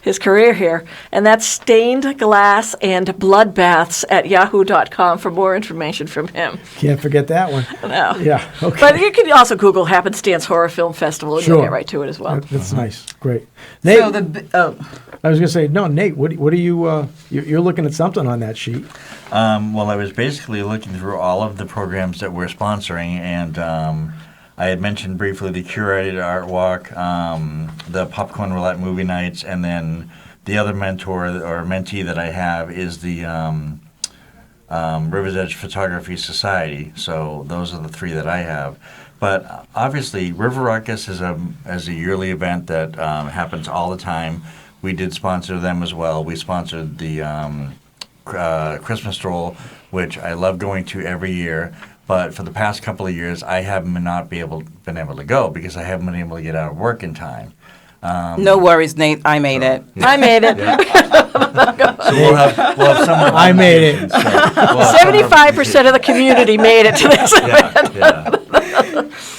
his career here. And that's Stained Glass and Bloodbaths at yahoo.com for more information from him. Can't forget that one. No. Yeah, okay. But you can also Google Happenstance Horror Film Festival, and Sure. you'll get right to it as well. That's nice. Great. Nate, So I was going to say, no, Nate, what are you, you're looking at something on that sheet. Well, I was basically looking through all of the programs that we're sponsoring, and I had mentioned briefly the curated art walk, the popcorn roulette movie nights, and then the other mentor or mentee that I have is the River's Edge Photography Society. So those are the three that I have. But obviously, River Ruckus is a yearly event that happens all the time. We did sponsor them as well. We sponsored the Christmas stroll, which I love going to every year. But for the past couple of years, I have not been able to go because I haven't been able to get out of work in time. No worries, Nate. I made it. Yeah. I made it. So we'll have someone. I made it. 75% of the community made it to this event.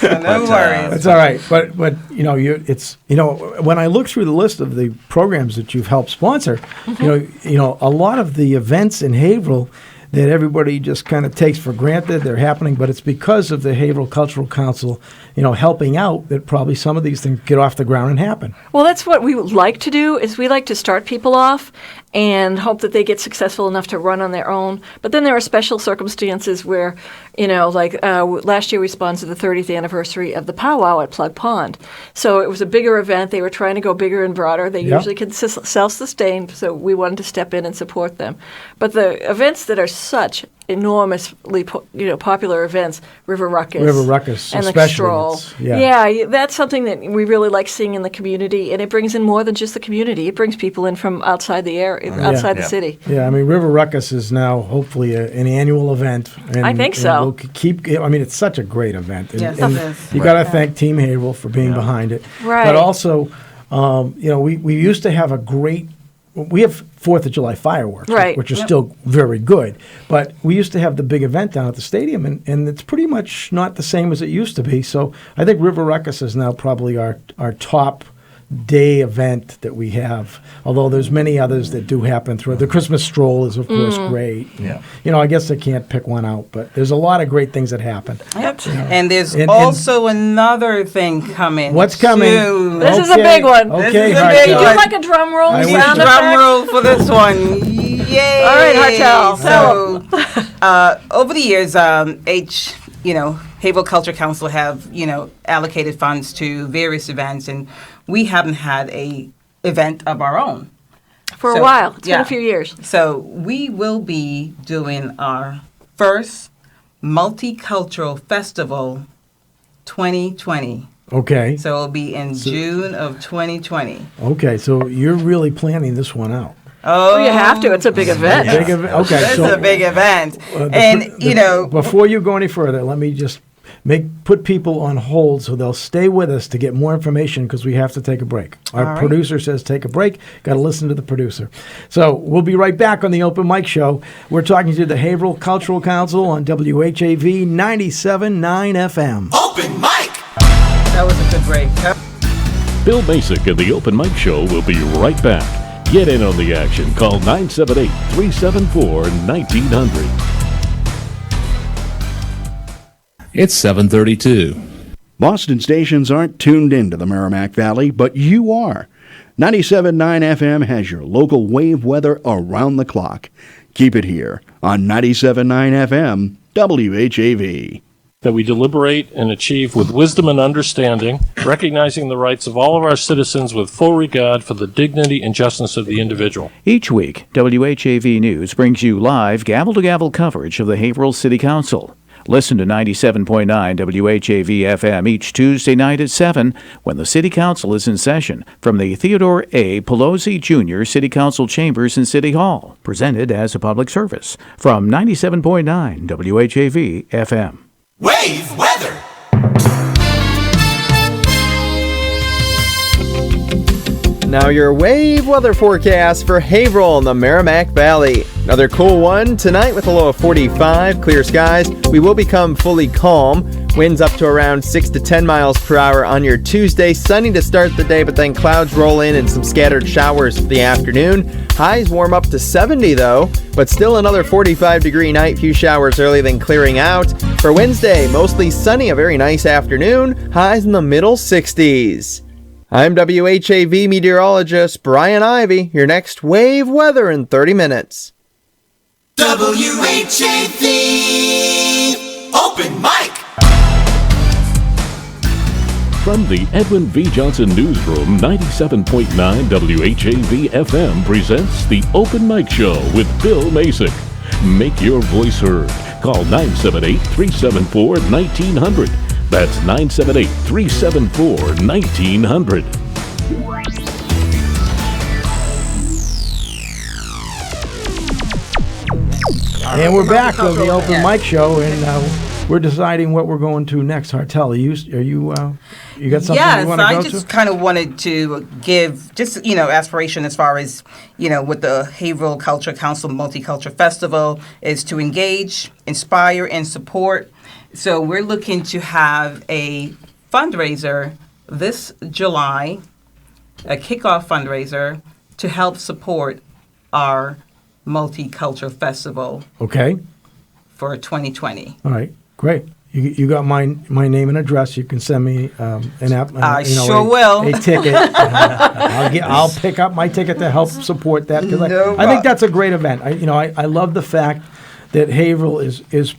No worries. That's all right, but when I look through the list of the programs that you've helped sponsor, a lot of the events in Haverhill that everybody just kind of takes for granted they're happening, but it's because of the Haverhill Cultural Council, helping out that probably some of these things get off the ground and happen. Well, that's what we would like to do, is we like to start people off and hope that they get successful enough to run on their own. But then there are special circumstances where, last year we sponsored the 30th anniversary of the powwow at Plug Pond. So it was a bigger event. They were trying to go bigger and broader. They usually can self-sustain, so we wanted to step in and support them. But the events that are such enormously popular events, River Ruckus, and the Stroll. Yeah, that's something that we really like seeing in the community, and it brings in more than just the community. It brings people in from outside the area, outside the city. Yeah, I mean, River Ruckus is now hopefully an annual event. And, I think so. We'll keep. I mean, it's such a great event. And, Yes, and it is. you got to thank Team Haverhill for being behind it. Right. But also, we used to have a great. We have 4th of July fireworks, right, which are still very good. But we used to have the big event down at the stadium, and it's pretty much not the same as it used to be. So I think River Ruckus is now probably our top day event that we have, although there's many others that do happen through. The Christmas stroll is, of course, great. Yeah. I guess I can't pick one out, but there's a lot of great things that happen. Yep. And there's also another thing coming. What's coming? Soon. This is a big one. Okay, this is a Would big you one. like a drum roll? I Sound wish drum effect? roll for this one. Yay! All right, Hartel. So, over the years, Haverhill Cultural Council have, allocated funds to various events, and we haven't had a event of our own. For a while. It's been a few years. So we will be doing our first Multicultural Festival 2020. Okay. So it'll be in June of 2020. Okay, so you're really planning this one out. Oh, you have to. It's a big event. Big event. Okay, It's so a big event. and before you go any further, let me just put people on hold so they'll stay with us to get more information because we have to take a break. Our All right. producer says take a break. Got to listen to the producer. So we'll be right back on the Open Mic Show. We're talking to the Haverhill Cultural Council on WHAV 97.9 FM. Open mic! That was a good break. Bill Macek and the Open Mic Show will be right back. Get in on the action. Call 978-374-1900. It's 7:32. Boston stations aren't tuned into the Merrimack Valley, but you are. 97.9 FM has your local wave weather around the clock. Keep it here on 97.9 FM, WHAV. That we deliberate and achieve with wisdom and understanding, recognizing the rights of all of our citizens with full regard for the dignity and justice of the individual. Each week, WHAV News brings you live gavel-to-gavel coverage of the Haverhill City Council. Listen to 97.9 WHAV FM each Tuesday night at 7 when the City Council is in session from the Theodore A. Pelosi Jr. City Council Chambers in City Hall. Presented as a public service from 97.9 WHAV FM. Wave weather! Now your wave weather forecast for Haverhill in the Merrimack Valley. Another cool one tonight with a low of 45, clear skies. We will become fully calm. Winds up to around 6 to 10 miles per hour on your Tuesday. Sunny to start the day, but then clouds roll in and some scattered showers for the afternoon. Highs warm up to 70 though, but still another 45-degree night. Few showers early, then clearing out. For Wednesday, mostly sunny, a very nice afternoon. Highs in the middle 60s. I'm WHAV meteorologist Brian Ivy. Your next wave weather in 30 minutes. WHAV Open Mic! From the Edwin V. Johnson Newsroom, 97.9 WHAV FM presents the Open Mic Show with Bill Macek. Make your voice heard. Call 978-374-1900. That's 978-374-1900. And we're back on the Open Mic Show, and we're deciding what we're going to next. Hartel, you got something you want to go to? Yes, I just kind of wanted to give just, aspiration as far as, with the Haverhill Cultural Council Multicultural Festival is to engage, inspire, and support. So we're looking to have a fundraiser this July, a kickoff fundraiser to help support our Multicultural Festival. Okay. For 2020. All right, great. You got my name and address. You can send me an app. I sure will. A ticket. I'll pick up my ticket to help support that because I think that's a great event. I love the fact that Haverhill is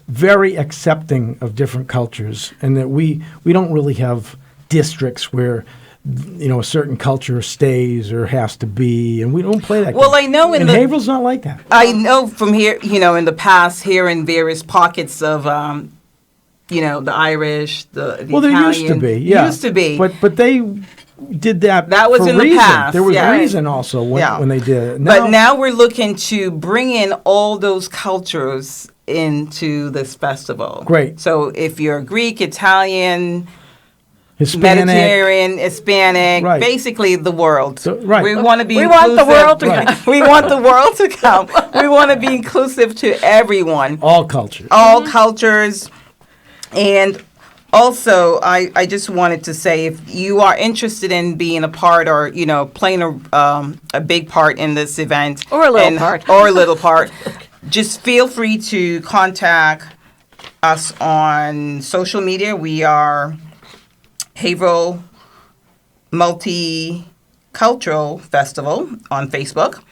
very accepting of different cultures, and that we don't really have districts where a certain culture stays or has to be, and we don't play that. Well, I know Haverhill's not like that. I know from here, in the past, here in various pockets of, the Irish, the Italian. There used to be, yeah. Used to be. But they did that. That was for in reason. the past. There was yeah. reason also when they did it. But now we're looking to bring in all those cultures into this festival. Great. So if you're Greek, Italian, Hispanic, Mediterranean, Hispanic, right. basically the world. Right. We want to be. We inclusive. want the world to come. We want the world to come. We want to be inclusive to everyone. All cultures. All cultures, and also I just wanted to say if you are interested in being a part or playing a big part in this event or a little part, just feel free to contact us on social media. We are Haverhill Multicultural Festival on Facebook.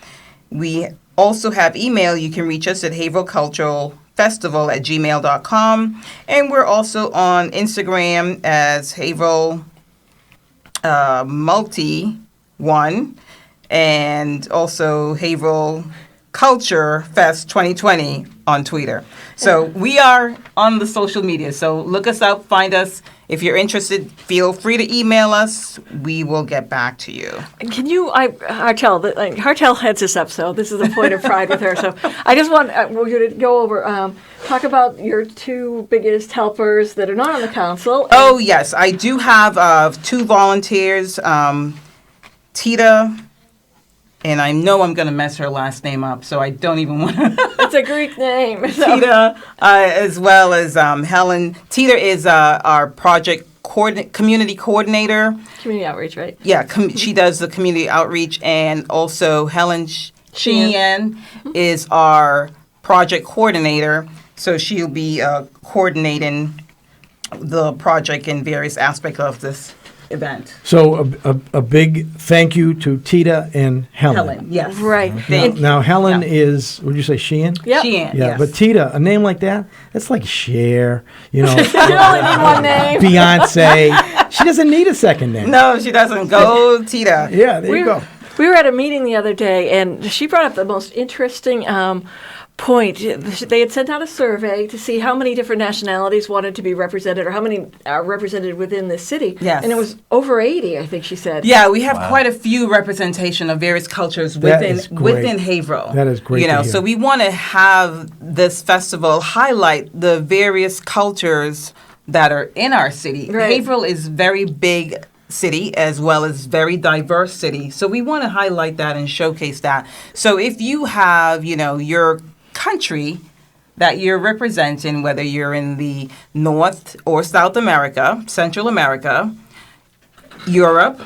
We also have email. You can reach us at haverhillculturalfestival@gmail.com. And we're also on Instagram as Haverhill Multi1 and also Haverhill Culture Fest 2020 on Twitter. So we are on the social media. So look us up, find us. If you're interested, feel free to email us. We will get back to you. Can you, Hartel heads this up, so this is a point of pride with her. So I just want you to go over, talk about your two biggest helpers that are not on the council. Oh, yes. I do have two volunteers, Tita, and I know I'm going to mess her last name up, so I don't even want to. It's a Greek name. So. Tita, as well as Helen. Tita is our project community coordinator. Community outreach, right? Yeah, she does the community outreach, and also Helen Sheehan is our project coordinator. So she'll be coordinating the project in various aspects of this event. So a big thank you to Tita and Helen. Helen, yes. Right. Now Helen is, would you say Sheehan? Yep. Sheehan, Yeah, yes. but Tita, a name like that, that's like Cher, You only need one name. Beyonce. She doesn't need a second name. No, she doesn't. Go Tita. Yeah, there you go. We were at a meeting the other day, and she brought up the most interesting point. They had sent out a survey to see how many different nationalities wanted to be represented, or how many are represented within the city. Yes. And it was over 80, I think she said. Yeah, we have quite a few representation of various cultures within Haverhill. That is great. To hear. So we want to have this festival highlight the various cultures that are in our city. Right. Haverhill is very big city as well as very diverse city. So we want to highlight that and showcase that. So if you have, your country that you're representing, whether you're in the North or South America, Central America, Europe,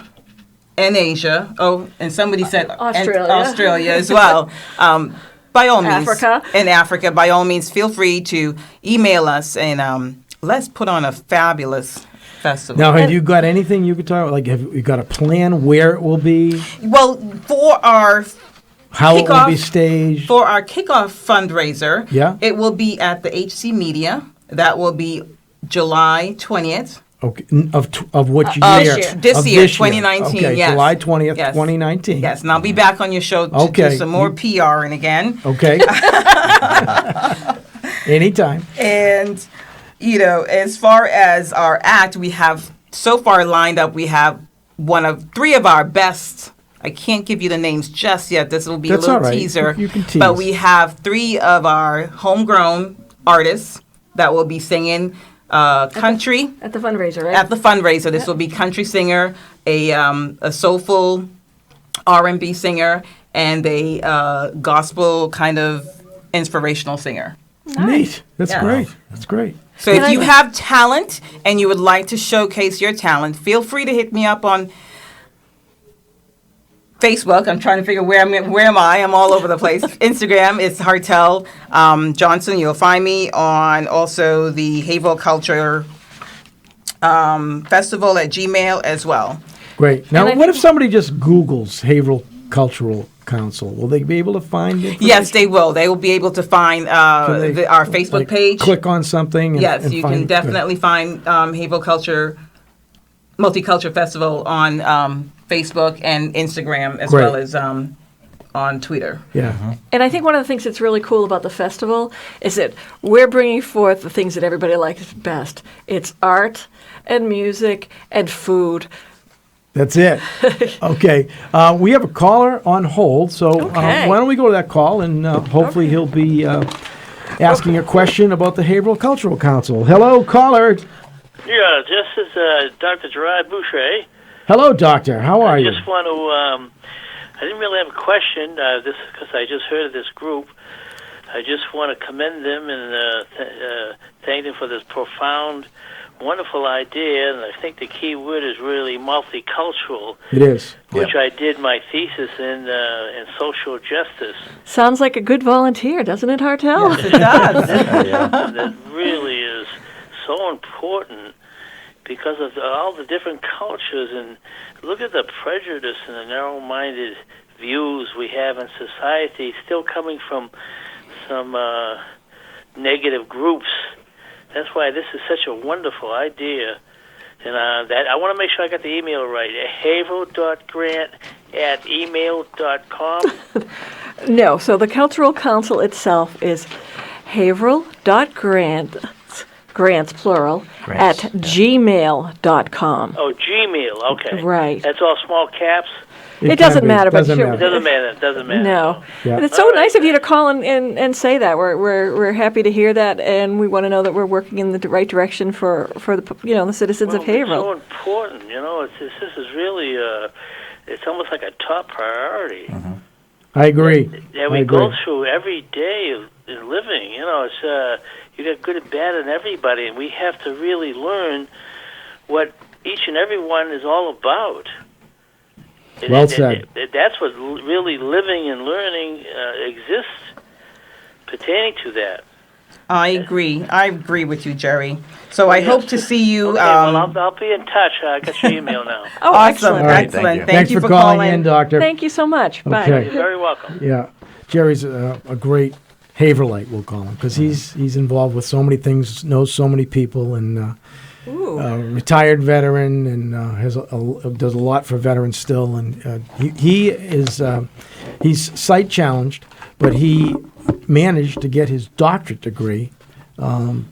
and Asia. Oh, and somebody said Australia as well. By all means, Africa, by all means, feel free to email us and let's put on a fabulous festival. Now, have you got anything you could talk about? Like, have you got a plan where it will be? Well, for our How it will be staged? For our kickoff fundraiser, Yeah. it will be at the HC Media. That will be July 20th. Okay, of which year? This year, 2019, Okay, yes. July 20th, Yes. 2019. Yes, and I'll be back on your show to do some more PR and again. Okay. Anytime. And, as far as our act, we have so far lined up, we have three of our best. I can't give you the names just yet. This will be That's a little all right. teaser. You can tease. But we have three of our homegrown artists that will be singing country. At the fundraiser, right? At the fundraiser. This will be country singer, a soulful R&B singer, and a gospel kind of inspirational singer. Neat. That's Yeah. great. That's great. So if you have talent and you would like to showcase your talent, feel free to hit me up on Facebook. I'm trying to figure where am I? I'm all over the place. Instagram is Hartel Johnson. You'll find me on also the Haverhill Culture Festival at Gmail as well. Great. Now, what if somebody just Googles Haverhill Cultural Council? Will they be able to find it? Yes, they will. They will be able to find our Facebook page. Click on something. Yes, you can definitely find Haverhill Culture Multicultural Festival on Facebook and Instagram as well as on Twitter. Yeah. And I think one of the things that's really cool about the festival is that we're bringing forth the things that everybody likes best. It's art and music and food. That's it. Okay. We have a caller on hold, so why don't we go to that call, and hopefully he'll be asking a question about the Haverhill Cultural Council. Hello, caller. Yeah, this is Dr. Gerard Boucher. Hello, doctor. How are you? I just want to, I didn't really have a question, this because I just heard of this group. I just want to commend them and thank them for this profound, wonderful idea, and I think the key word is really multicultural. It is. Which I did my thesis in social justice. Sounds like a good volunteer, doesn't it, Hartel? Yes, it does. That really is so important because of all the different cultures, and look at the prejudice and the narrow-minded views we have in society still coming from some negative groups. That's why this is such a wonderful idea. And that I want to make sure I got the email right. Haverhill.grant@email.com. No, so the Cultural Council itself is haverhill.grants, plural, Grants, at gmail.com. Oh, Gmail. Okay. Right. That's all small caps. It doesn't matter, but sure. It doesn't matter. It doesn't matter. No. Yeah. And it's so nice of you to call and say that. We're happy to hear that, and we want to know that we're working in the right direction for the the citizens of Haverhill. It's so important. This is really it's almost like a top priority. I agree. That we go through every day in living. It's you got good and bad in everybody, and we have to really learn what each and every one is all about. Well said. That's what really living and learning exists pertaining to that. I agree. I agree with you, Jerry. So I hope to see you. Okay, well, I'll be in touch. I got your email now. Oh, awesome. excellent. Excellent. Thanks you for calling in, Doctor. Thank you so much. Bye. Okay. You're very welcome. Yeah, Jerry's a great Haverhillite, we'll call him, because he's involved with so many things, knows so many people, and retired veteran, and does a lot for veterans still. And he's sight challenged, but he managed to get his doctorate degree. Through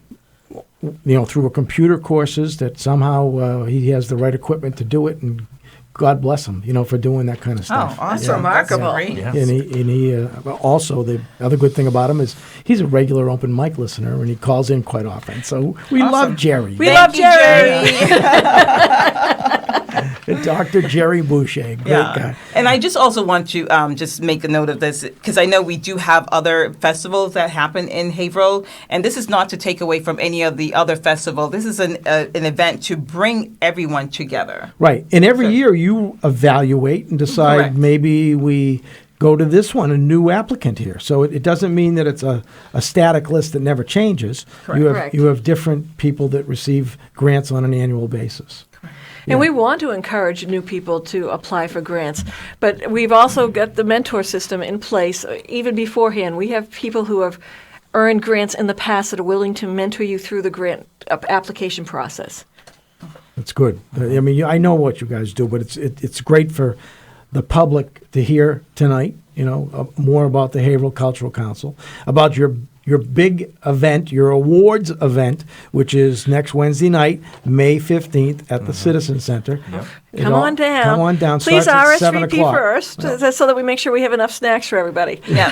a computer courses that somehow he has the right equipment to do it, and God bless him, for doing that kind of stuff. Oh, awesome. Remarkable. Yeah. And he also, the other good thing about him is he's a regular open mic listener, and he calls in quite often. So we love Jerry. We love Jerry. Dr. Jerry Boucher, great guy. And I just also want to just make a note of this, because I know we do have other festivals that happen in Haverhill, and this is not to take away from any of the other festivals. This is an event to bring everyone together. Right. And every year you evaluate and decide maybe we go to this one, a new applicant here. So it doesn't mean that it's a static list that never changes. Correct. You have different people that receive grants on an annual basis. And we want to encourage new people to apply for grants, but we've also got the mentor system in place even beforehand. We have people who have earned grants in the past that are willing to mentor you through the grant application process. That's good. I mean, I know what you guys do, but it's great for the public to hear tonight, more about the Haverhill Cultural Council, about your big event, your awards event, which is next Wednesday night, May 15th at the Citizen Center. Come on down. Come on down. Please Starts at 7 RSVP o'clock. first, so that we make sure we have enough snacks for everybody. Yeah.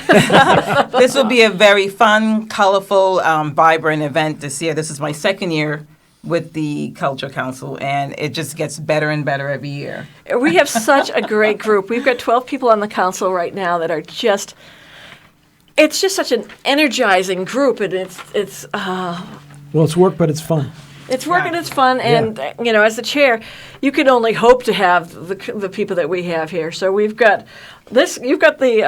This will be a very fun, colorful, vibrant event this year. This is my second year with the Cultural Council, and it just gets better and better every year. We have such a great group. We've got 12 people on the council right now that are just... It's just such an energizing group, and it's well, it's work, but it's fun. It's work and it's fun, and as the chair, you can only hope to have the people that we have here. So we've got this. You've got the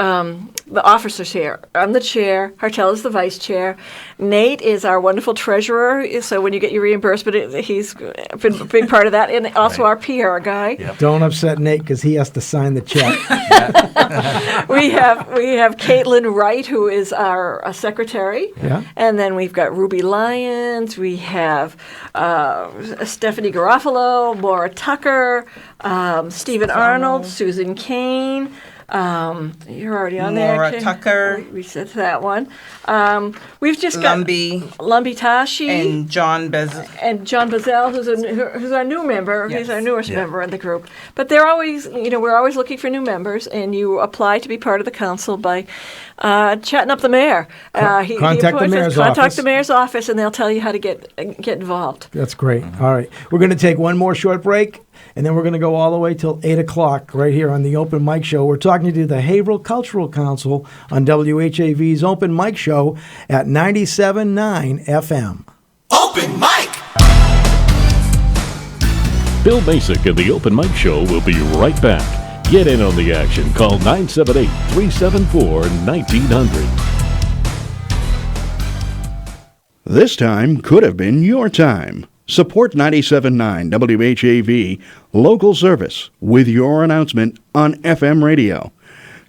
officers here. I'm the chair. Hartel is the vice chair. Nate is our wonderful treasurer. So when you get your reimbursement, he's been a big part of that, and also our PR guy. Yep. Don't upset Nate because he has to sign the check. We have Caitlin Wright, who is our secretary. Yeah. And then we've got Ruby Lyons. We have Stephanie Garofalo, Maura Tucker, Stephen Arnold, Susan Kane. You're already on there. Maura Tucker. We said that one. We've just Lumby Tashi and John Bazell, who's our new member. Yes. He's our newest member in the group. But they're always, we're always looking for new members, and you apply to be part of the council by chatting up the mayor. Contact the mayor's office. Contact the mayor's office, and they'll tell you how to get involved. That's great. All right. We're going to take one more short break, and then we're going to go all the way till 8 o'clock right here on the Open Mic Show. We're talking to the Haverhill Cultural Council on WHAV's Open Mic Show at 97.9 FM. Open Mic! Bill Macek and the Open Mic Show will be right back. Get in on the action. Call 978-374-1900. This time could have been your time. Support 97.9 WHAV local service with your announcement on FM radio.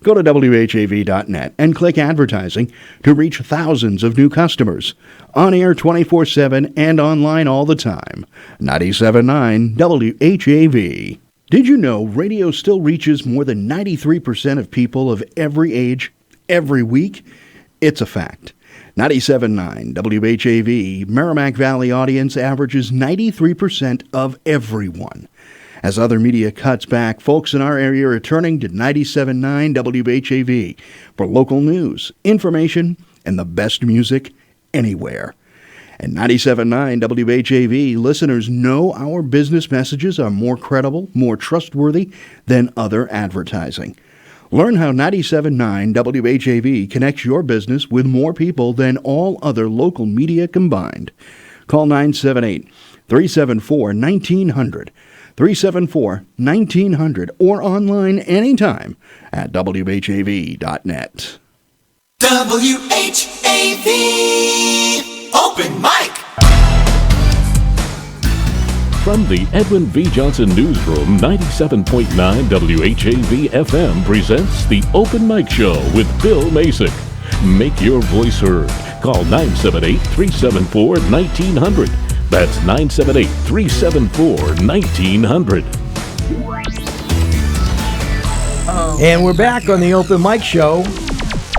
Go to WHAV.net and click advertising to reach thousands of new customers. On air 24/7 and online all the time. 97.9 WHAV. Did you know radio still reaches more than 93% of people of every age? every week. It's a fact. 97.9 WHAV, Merrimack Valley audience averages 93% of everyone. As other media cuts back, folks in our area are turning to 97.9 WHAV for local news, information, and the best music anywhere. At 97.9 WHAV, listeners know our business messages are more credible, more trustworthy than other advertising. Learn how 97.9 WHAV connects your business with more people than all other local media combined. Call 978-374-1900, 374-1900, or online anytime at WHAV.net. WHAV Open Mic. From the Edwin V. Johnson Newsroom, 97.9 WHAV FM presents the Open Mic Show with Bill Macek. Make your voice heard. Call 978-374-1900. That's 978-374-1900. And we're back on the Open Mic Show.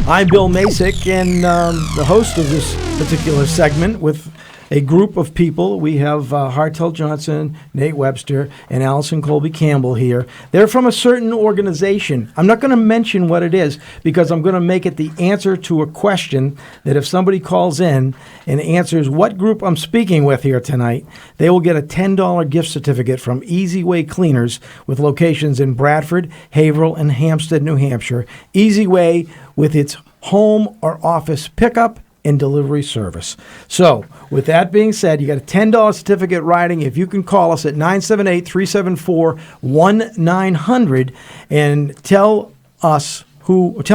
I'm Bill Macek, and the host of this particular segment with a group of people. We have Hartel Johnson, Nate Webster, and Allison Colby Campbell here. They're from a certain organization. I'm not going to mention what it is because I'm going to make it the answer to a question that if somebody calls in and answers what group I'm speaking with here tonight, they will get a $10 gift certificate from Easy Way Cleaners with locations in Bradford, Haverhill, and Hampstead, New Hampshire. Easy Way with its home or office pickup and delivery service. So, with that being said, you got a $10 certificate riding. If you can call us at 978-374-1900 and tell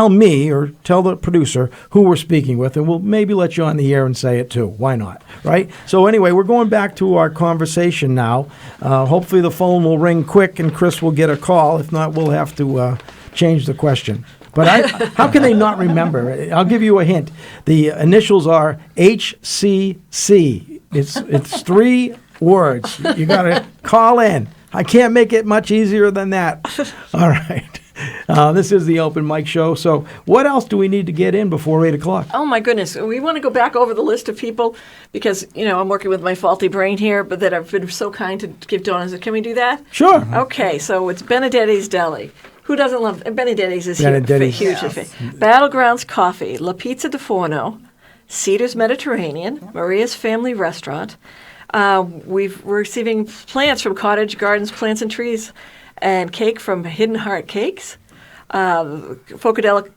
me or tell the producer who we're speaking with, and we'll maybe let you on the air and say it too. Why not? Right? So anyway, we're going back to our conversation now. Hopefully the phone will ring quick and Chris will get a call. If not, we'll have to change the question. But how can they not remember? I'll give you a hint. The initials are HCC. It's 3 words. You got to call in. I can't make it much easier than that. All right. This is the Open Mic Show. So what else do we need to get in before 8 o'clock? Oh, my goodness. We want to go back over the list of people because, I'm working with my faulty brain here, but that have been so kind to give donuts. Can we do that? Sure. Okay. So it's Benedetti's Deli. Who doesn't love Benedetti's? Is Benedetti's. Huge. Yes. Battlegrounds Coffee, La Pizza di Forno, Cedars Mediterranean, Maria's Family Restaurant. We're receiving plants from Cottage Gardens, Plants and Trees, and cake from Hidden Heart Cakes. Focadelic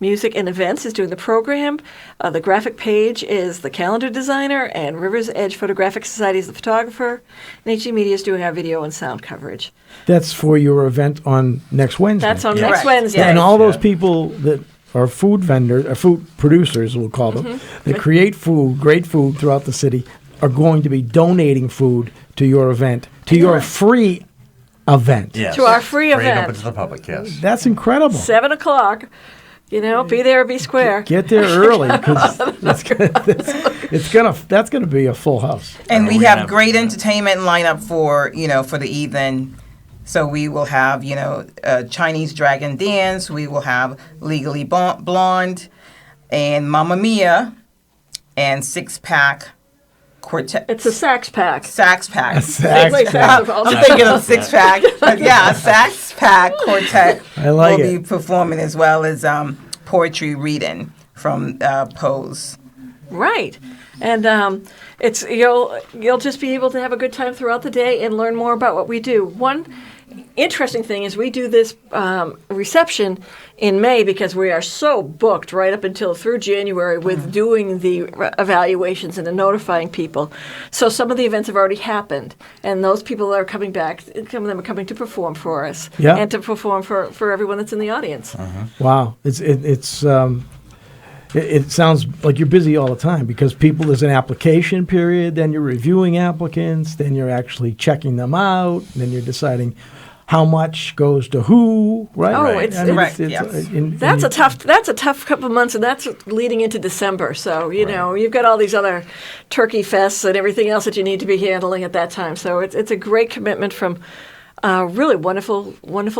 Music and Events is doing the program. The graphic page is the calendar designer, and River's Edge Photographic Society is the photographer. And HG Media is doing our video and sound coverage. That's for your event on next Wednesday. That's on next Wednesday. And all those people that are food vendors, food producers, we'll call them, that create food, great food throughout the city, are going to be donating food to your event, to your free event. Yes. To our free event. Free open to the public, yes. That's incredible. 7 o'clock. Be there or be square. Get there early because that's going to be a full house. And we have great entertainment lineup for the evening. So we will have Chinese Dragon Dance. We will have Legally Blonde, and Mamma Mia, and Six Pack Quartet. It's a sax pack. Sax pack. A sax pack. I'm thinking of Six Pack. But yeah, a Sax Pack Quartet will be performing, as well as poetry reading from Pose. Right. And it's you'll just be able to have a good time throughout the day and learn more about what we do. One interesting thing is we do this reception in May because we are so booked right up until through January with doing the evaluations and notifying people. So some of the events have already happened, and those people that are coming back, some of them are coming to perform for us and to perform for everyone that's in the audience. Wow. It sounds like you're busy all the time because there's an application period, then you're reviewing applicants, then you're actually checking them out, and then you're deciding how much goes to who, right? Oh, that's a tough couple of months, and that's leading into December. So you've got all these other turkey fests and everything else that you need to be handling at that time. So it's a great commitment from really wonderful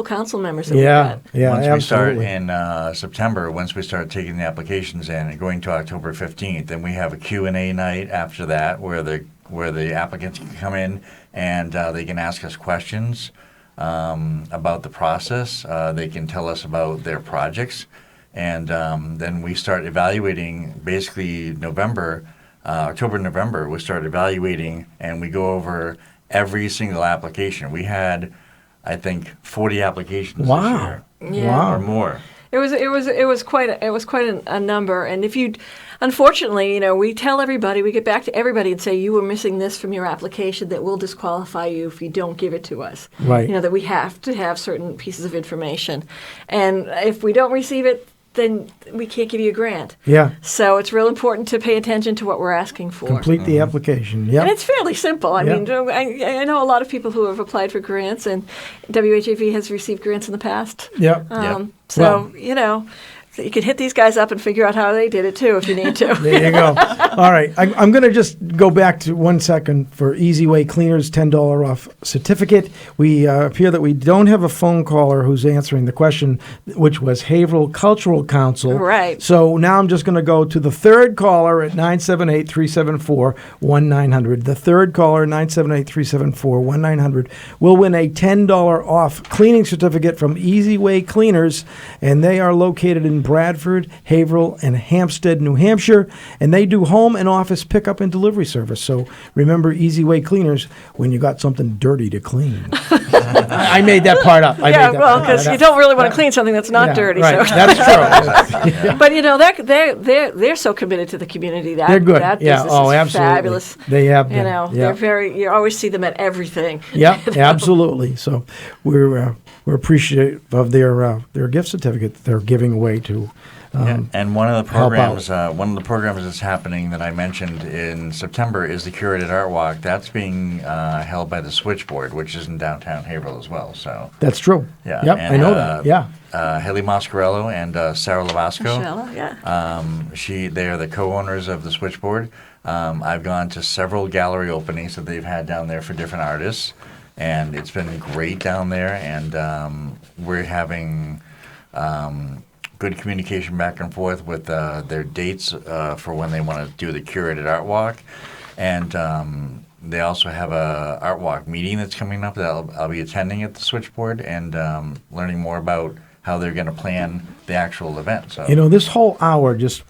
council members that we've Yeah, had. yeah, Once we start absolutely. in September, once we start taking the applications in and going to October 15th, then we have a Q&A night after that where the applicants can come in and they can ask us questions about the process. They can tell us about their projects. And then we start evaluating basically October, November, we start evaluating and we go over every single application. We had, I think, 40 applications Wow. this year. Yeah. Or more. It was quite a number, and if you, unfortunately, we tell everybody, we get back to everybody and say you were missing this from your application that will disqualify you if you don't give it to us. Right. That we have to have certain pieces of information, and if we don't receive it, then we can't give you a grant. Yeah. So it's real important to pay attention to what we're asking for. Complete the application. Yeah. And it's fairly simple. I Yeah. mean, I know a lot of people who have applied for grants, and WHAV has received grants in the past. Yep. So, you can hit these guys up and figure out how they did it, too, if you need to. There you go. All right. I'm going to just go back to 1 second for Easy Way Cleaners $10 off certificate. We appear that we don't have a phone caller who's answering the question, which was Haverhill Cultural Council. Right. So now I'm just going to go to the third caller at 978-374-1900. The third caller, 978-374-1900, will win a $10 off cleaning certificate from Easy Way Cleaners, and they are located in Bradford, Haverhill, and Hampstead, New Hampshire, and they do home and office pickup and delivery service. So remember Easy Way Cleaners when you got something dirty to clean. I made that part up. Because you don't really want to clean something that's not dirty. Right. So. That's true. But they're so committed to the community. They're good. That Yeah. business Oh, is absolutely. fabulous. They have been. They're very. You always see them at everything. Yeah, absolutely. So we're appreciative of their gift certificate that they're giving away to. And one of the help out. programs that's happening that I mentioned in September is the Curated Art Walk. That's being held by the Switchboard, which is in downtown Haverhill as well. So That's true. yeah, Yep, and, I know that. Yeah. Haley Moscarello and Sarah Lavasco. Michelle, yeah. They are the co-owners of the Switchboard. I've gone to several gallery openings that they've had down there for different artists, and it's been great down there. And we're having good communication back and forth with their dates for when they want to do the Curated Art Walk. And they also have a art walk meeting that's coming up that I'll be attending at the Switchboard and learning more about how they're going to plan the actual event. So This whole hour just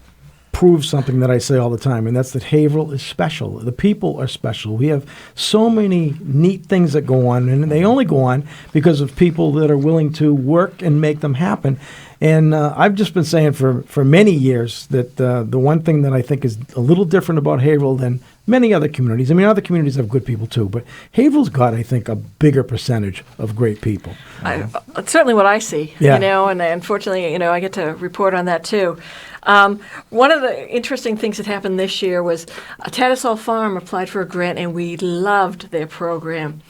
proves something that I say all the time, and that's that Haverhill is special. The people are special. We have so many neat things that go on, and they only go on because of people that are willing to work and make them happen. And I've just been saying for many years that the one thing that I think is a little different about Haverhill than many other communities, I mean, other communities have good people too, but Haverhill's got, I think, a bigger percentage of great people. It's certainly what I see, Yeah. and unfortunately, I get to report on that too. One of the interesting things that happened this year was Tattersall Farm applied for a grant, and we loved their program.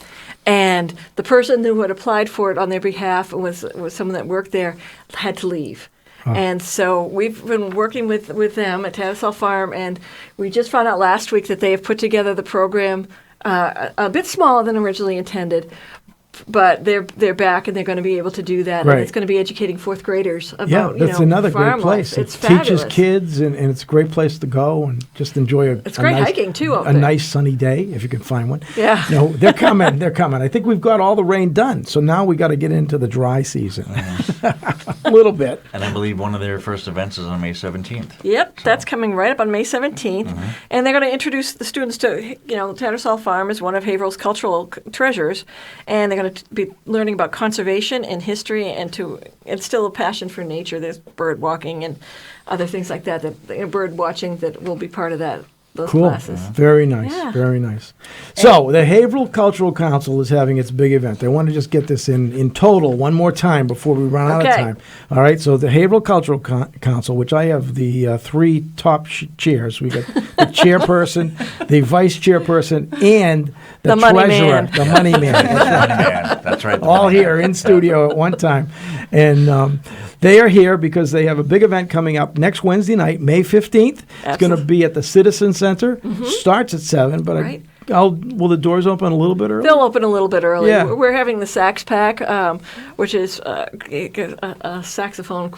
And the person who had applied for it on their behalf was someone that worked there, had to leave. And so we've been working with them at Tattersall Farm, and we just found out last week that they have put together the program a bit smaller than originally intended, but they're back and they're going to be able to do that. Right. And it's going to be educating fourth graders about Yeah, that's another farm great place. life. It's It fabulous. teaches kids, and it's a great place to go and just enjoy It's great hiking, too, out a there. nice sunny day if you can find one. Yeah. No, they're coming. They're coming. I think we've got all the rain done, so now we got to get into the dry season a little bit. And I believe one of their first events is on May 17th. Yep, that's coming right up on May 17th. And they're going to introduce the students to, Tattersall Farm is one of Haverhill's cultural treasures, and they're going to be learning about conservation and history and to instill a passion for nature. There's bird walking and other things like that, bird watching that will be part of those Cool. classes. Very nice. Yeah. Very nice. So the Haverhill Cultural Council is having its big event. I want to just get this in total one more time before we run out of Okay. time. All right. So the Haverhill Cultural Council, which I have the three top chairs. We got the chairperson, the vice chairperson, and the money treasurer, man. the money man. That's right. That's right. All here in studio at one time. And they are here because they have a big event coming up next Wednesday night, May 15th. It's going to be at the Citizen Center. Starts at 7, but Right. will the doors open a little bit early? They'll open a little bit early. Yeah. We're having the Sax Pack, which is a saxophone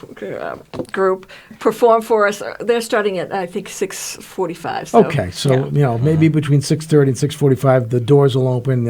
group, perform for us. They're starting at, I think, 6:45. Okay, so maybe between 6:30 and 6:45, the doors will open.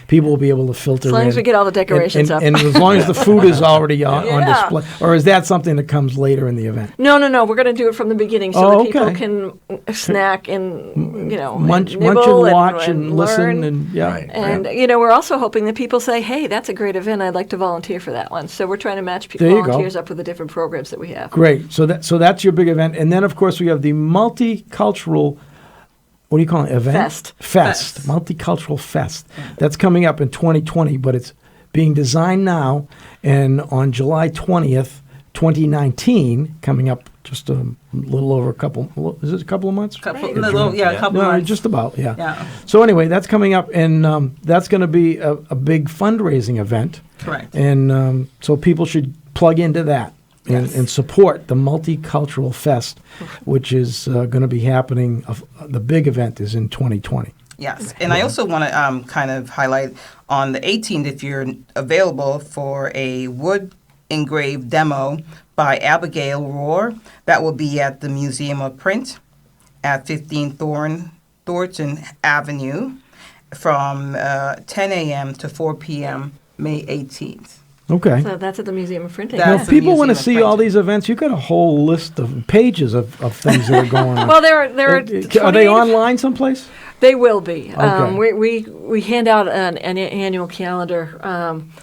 People will be able to filter in. As long as we get all the decorations up. And as long as the food is already on Yeah. display. Or is that something that comes later in the event? No. We're going to do it from the beginning so that people okay. can snack and, Munch nibble and watch and listen. learn. And We're also hoping that people say, hey, that's a great event. I'd like to volunteer for that one. So we're trying to match There you go. volunteers up with the different programs that we have. Great. So that's your big event. And then, of course, we have the multicultural, what do you call it, event? Fest. Multicultural Fest. That's coming up in 2020, but it's being designed now. And on July 20th, 2019, coming up just a little over a couple of months? A couple months. Just about, yeah. Yeah. So anyway, that's coming up, and that's going to be a big fundraising event. Correct. And so people should plug into that and support the Multicultural Fest, which is going to be happening. The big event is in 2020. Yes, and I also want to kind of highlight on the 18th, if you're available for a wood engraved demo by Abigail Rohr. That will be at the Museum of Print at 15 Thornton Avenue from 10 a.m. to 4 p.m. May 18th. Okay. So that's at the Museum of Printing. Now, if people want to see all these events, you've got a whole list of pages of things that are going on. Well, there are Are they online someplace? They will be. Okay. We hand out an annual calendar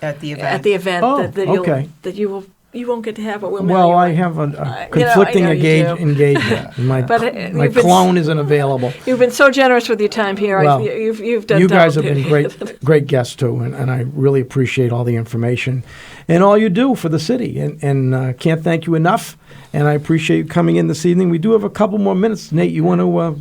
at the event. At the event okay. that you won't get to have, but we'll mail Well, you I one. have a conflicting I know you do. engagement. My But, clone isn't available. You've been so generous with your time here. Well, You've done. You guys have double been duty. great guests too, and I really appreciate all the information and all you do for the city. And can't thank you enough. And I appreciate you coming in this evening. We do have a couple more minutes. Nate, you want to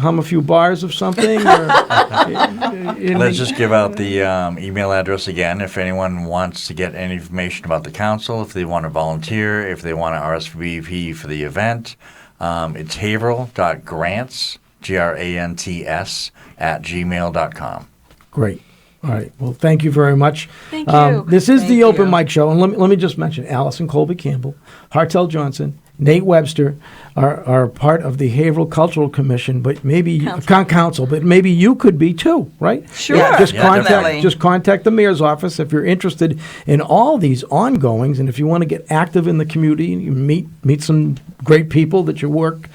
hum a few bars of something? Let's just give out the email address again. If anyone wants to get any information about the council, if they want to volunteer, if they want to RSVP for the event, it's haverhill.grants, grants, @gmail.com. Great. All right. Well, thank you very much. Thank you. This is Thank the Open you. Mic Show. And let me just mention, Allison Colby Campbell, Hartel Johnson, Nate Webster are part of the Haverhill Cultural Commission, but maybe council, but maybe you could be too, right? Sure. Definitely. Just contact the mayor's office if you're interested in all these ongoings, and if you want to get active in the community, you meet some great people that you work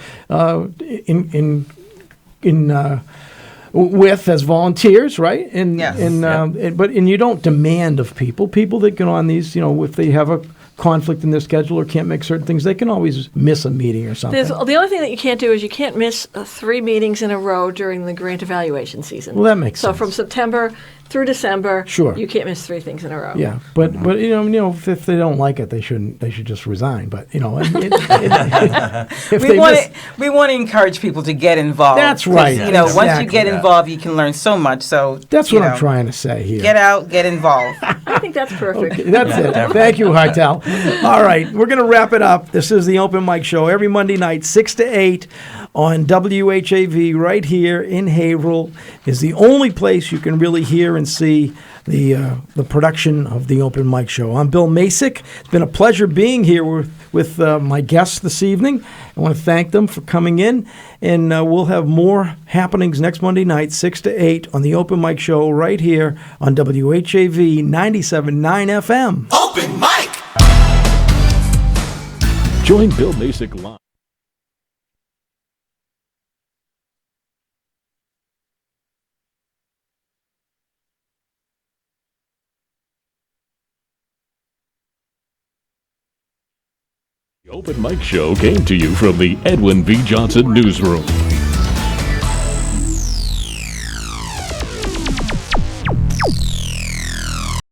with as volunteers, right? And Yes. and you don't demand of people that get on these, if they have a conflict in their schedule or can't make certain things, they can always miss a meeting or something. The only thing that you can't do is you can't miss 3 meetings in a row during the grant evaluation season. Well, that makes so sense. from September through December, Sure. you can't miss 3 things in a row. Yeah, but if they don't like it, they should just resign. But if We they want miss, we want to encourage people to get involved. That's right. Once you Exactly. get involved, you can learn so much. So that's what I'm trying to say here. Get out, get involved. I think that's perfect. Okay, that's it. Thank you, Hartel. All right, we're going to wrap it up. This is the Open Mic Show every Monday night, 6 to 8 on WHAV right here in Haverhill. Is the only place you can really hear and see the production of the Open Mic Show. I'm Bill Macek. It's been a pleasure being here with my guests this evening. I want to thank them for coming in, and we'll have more happenings next Monday night, 6 to 8 on the Open Mic Show right here on WHAV 97.9 FM. Open mic! Join Bill Macek live. The Open Mic Show came to you from the Edwin V. Johnson Newsroom.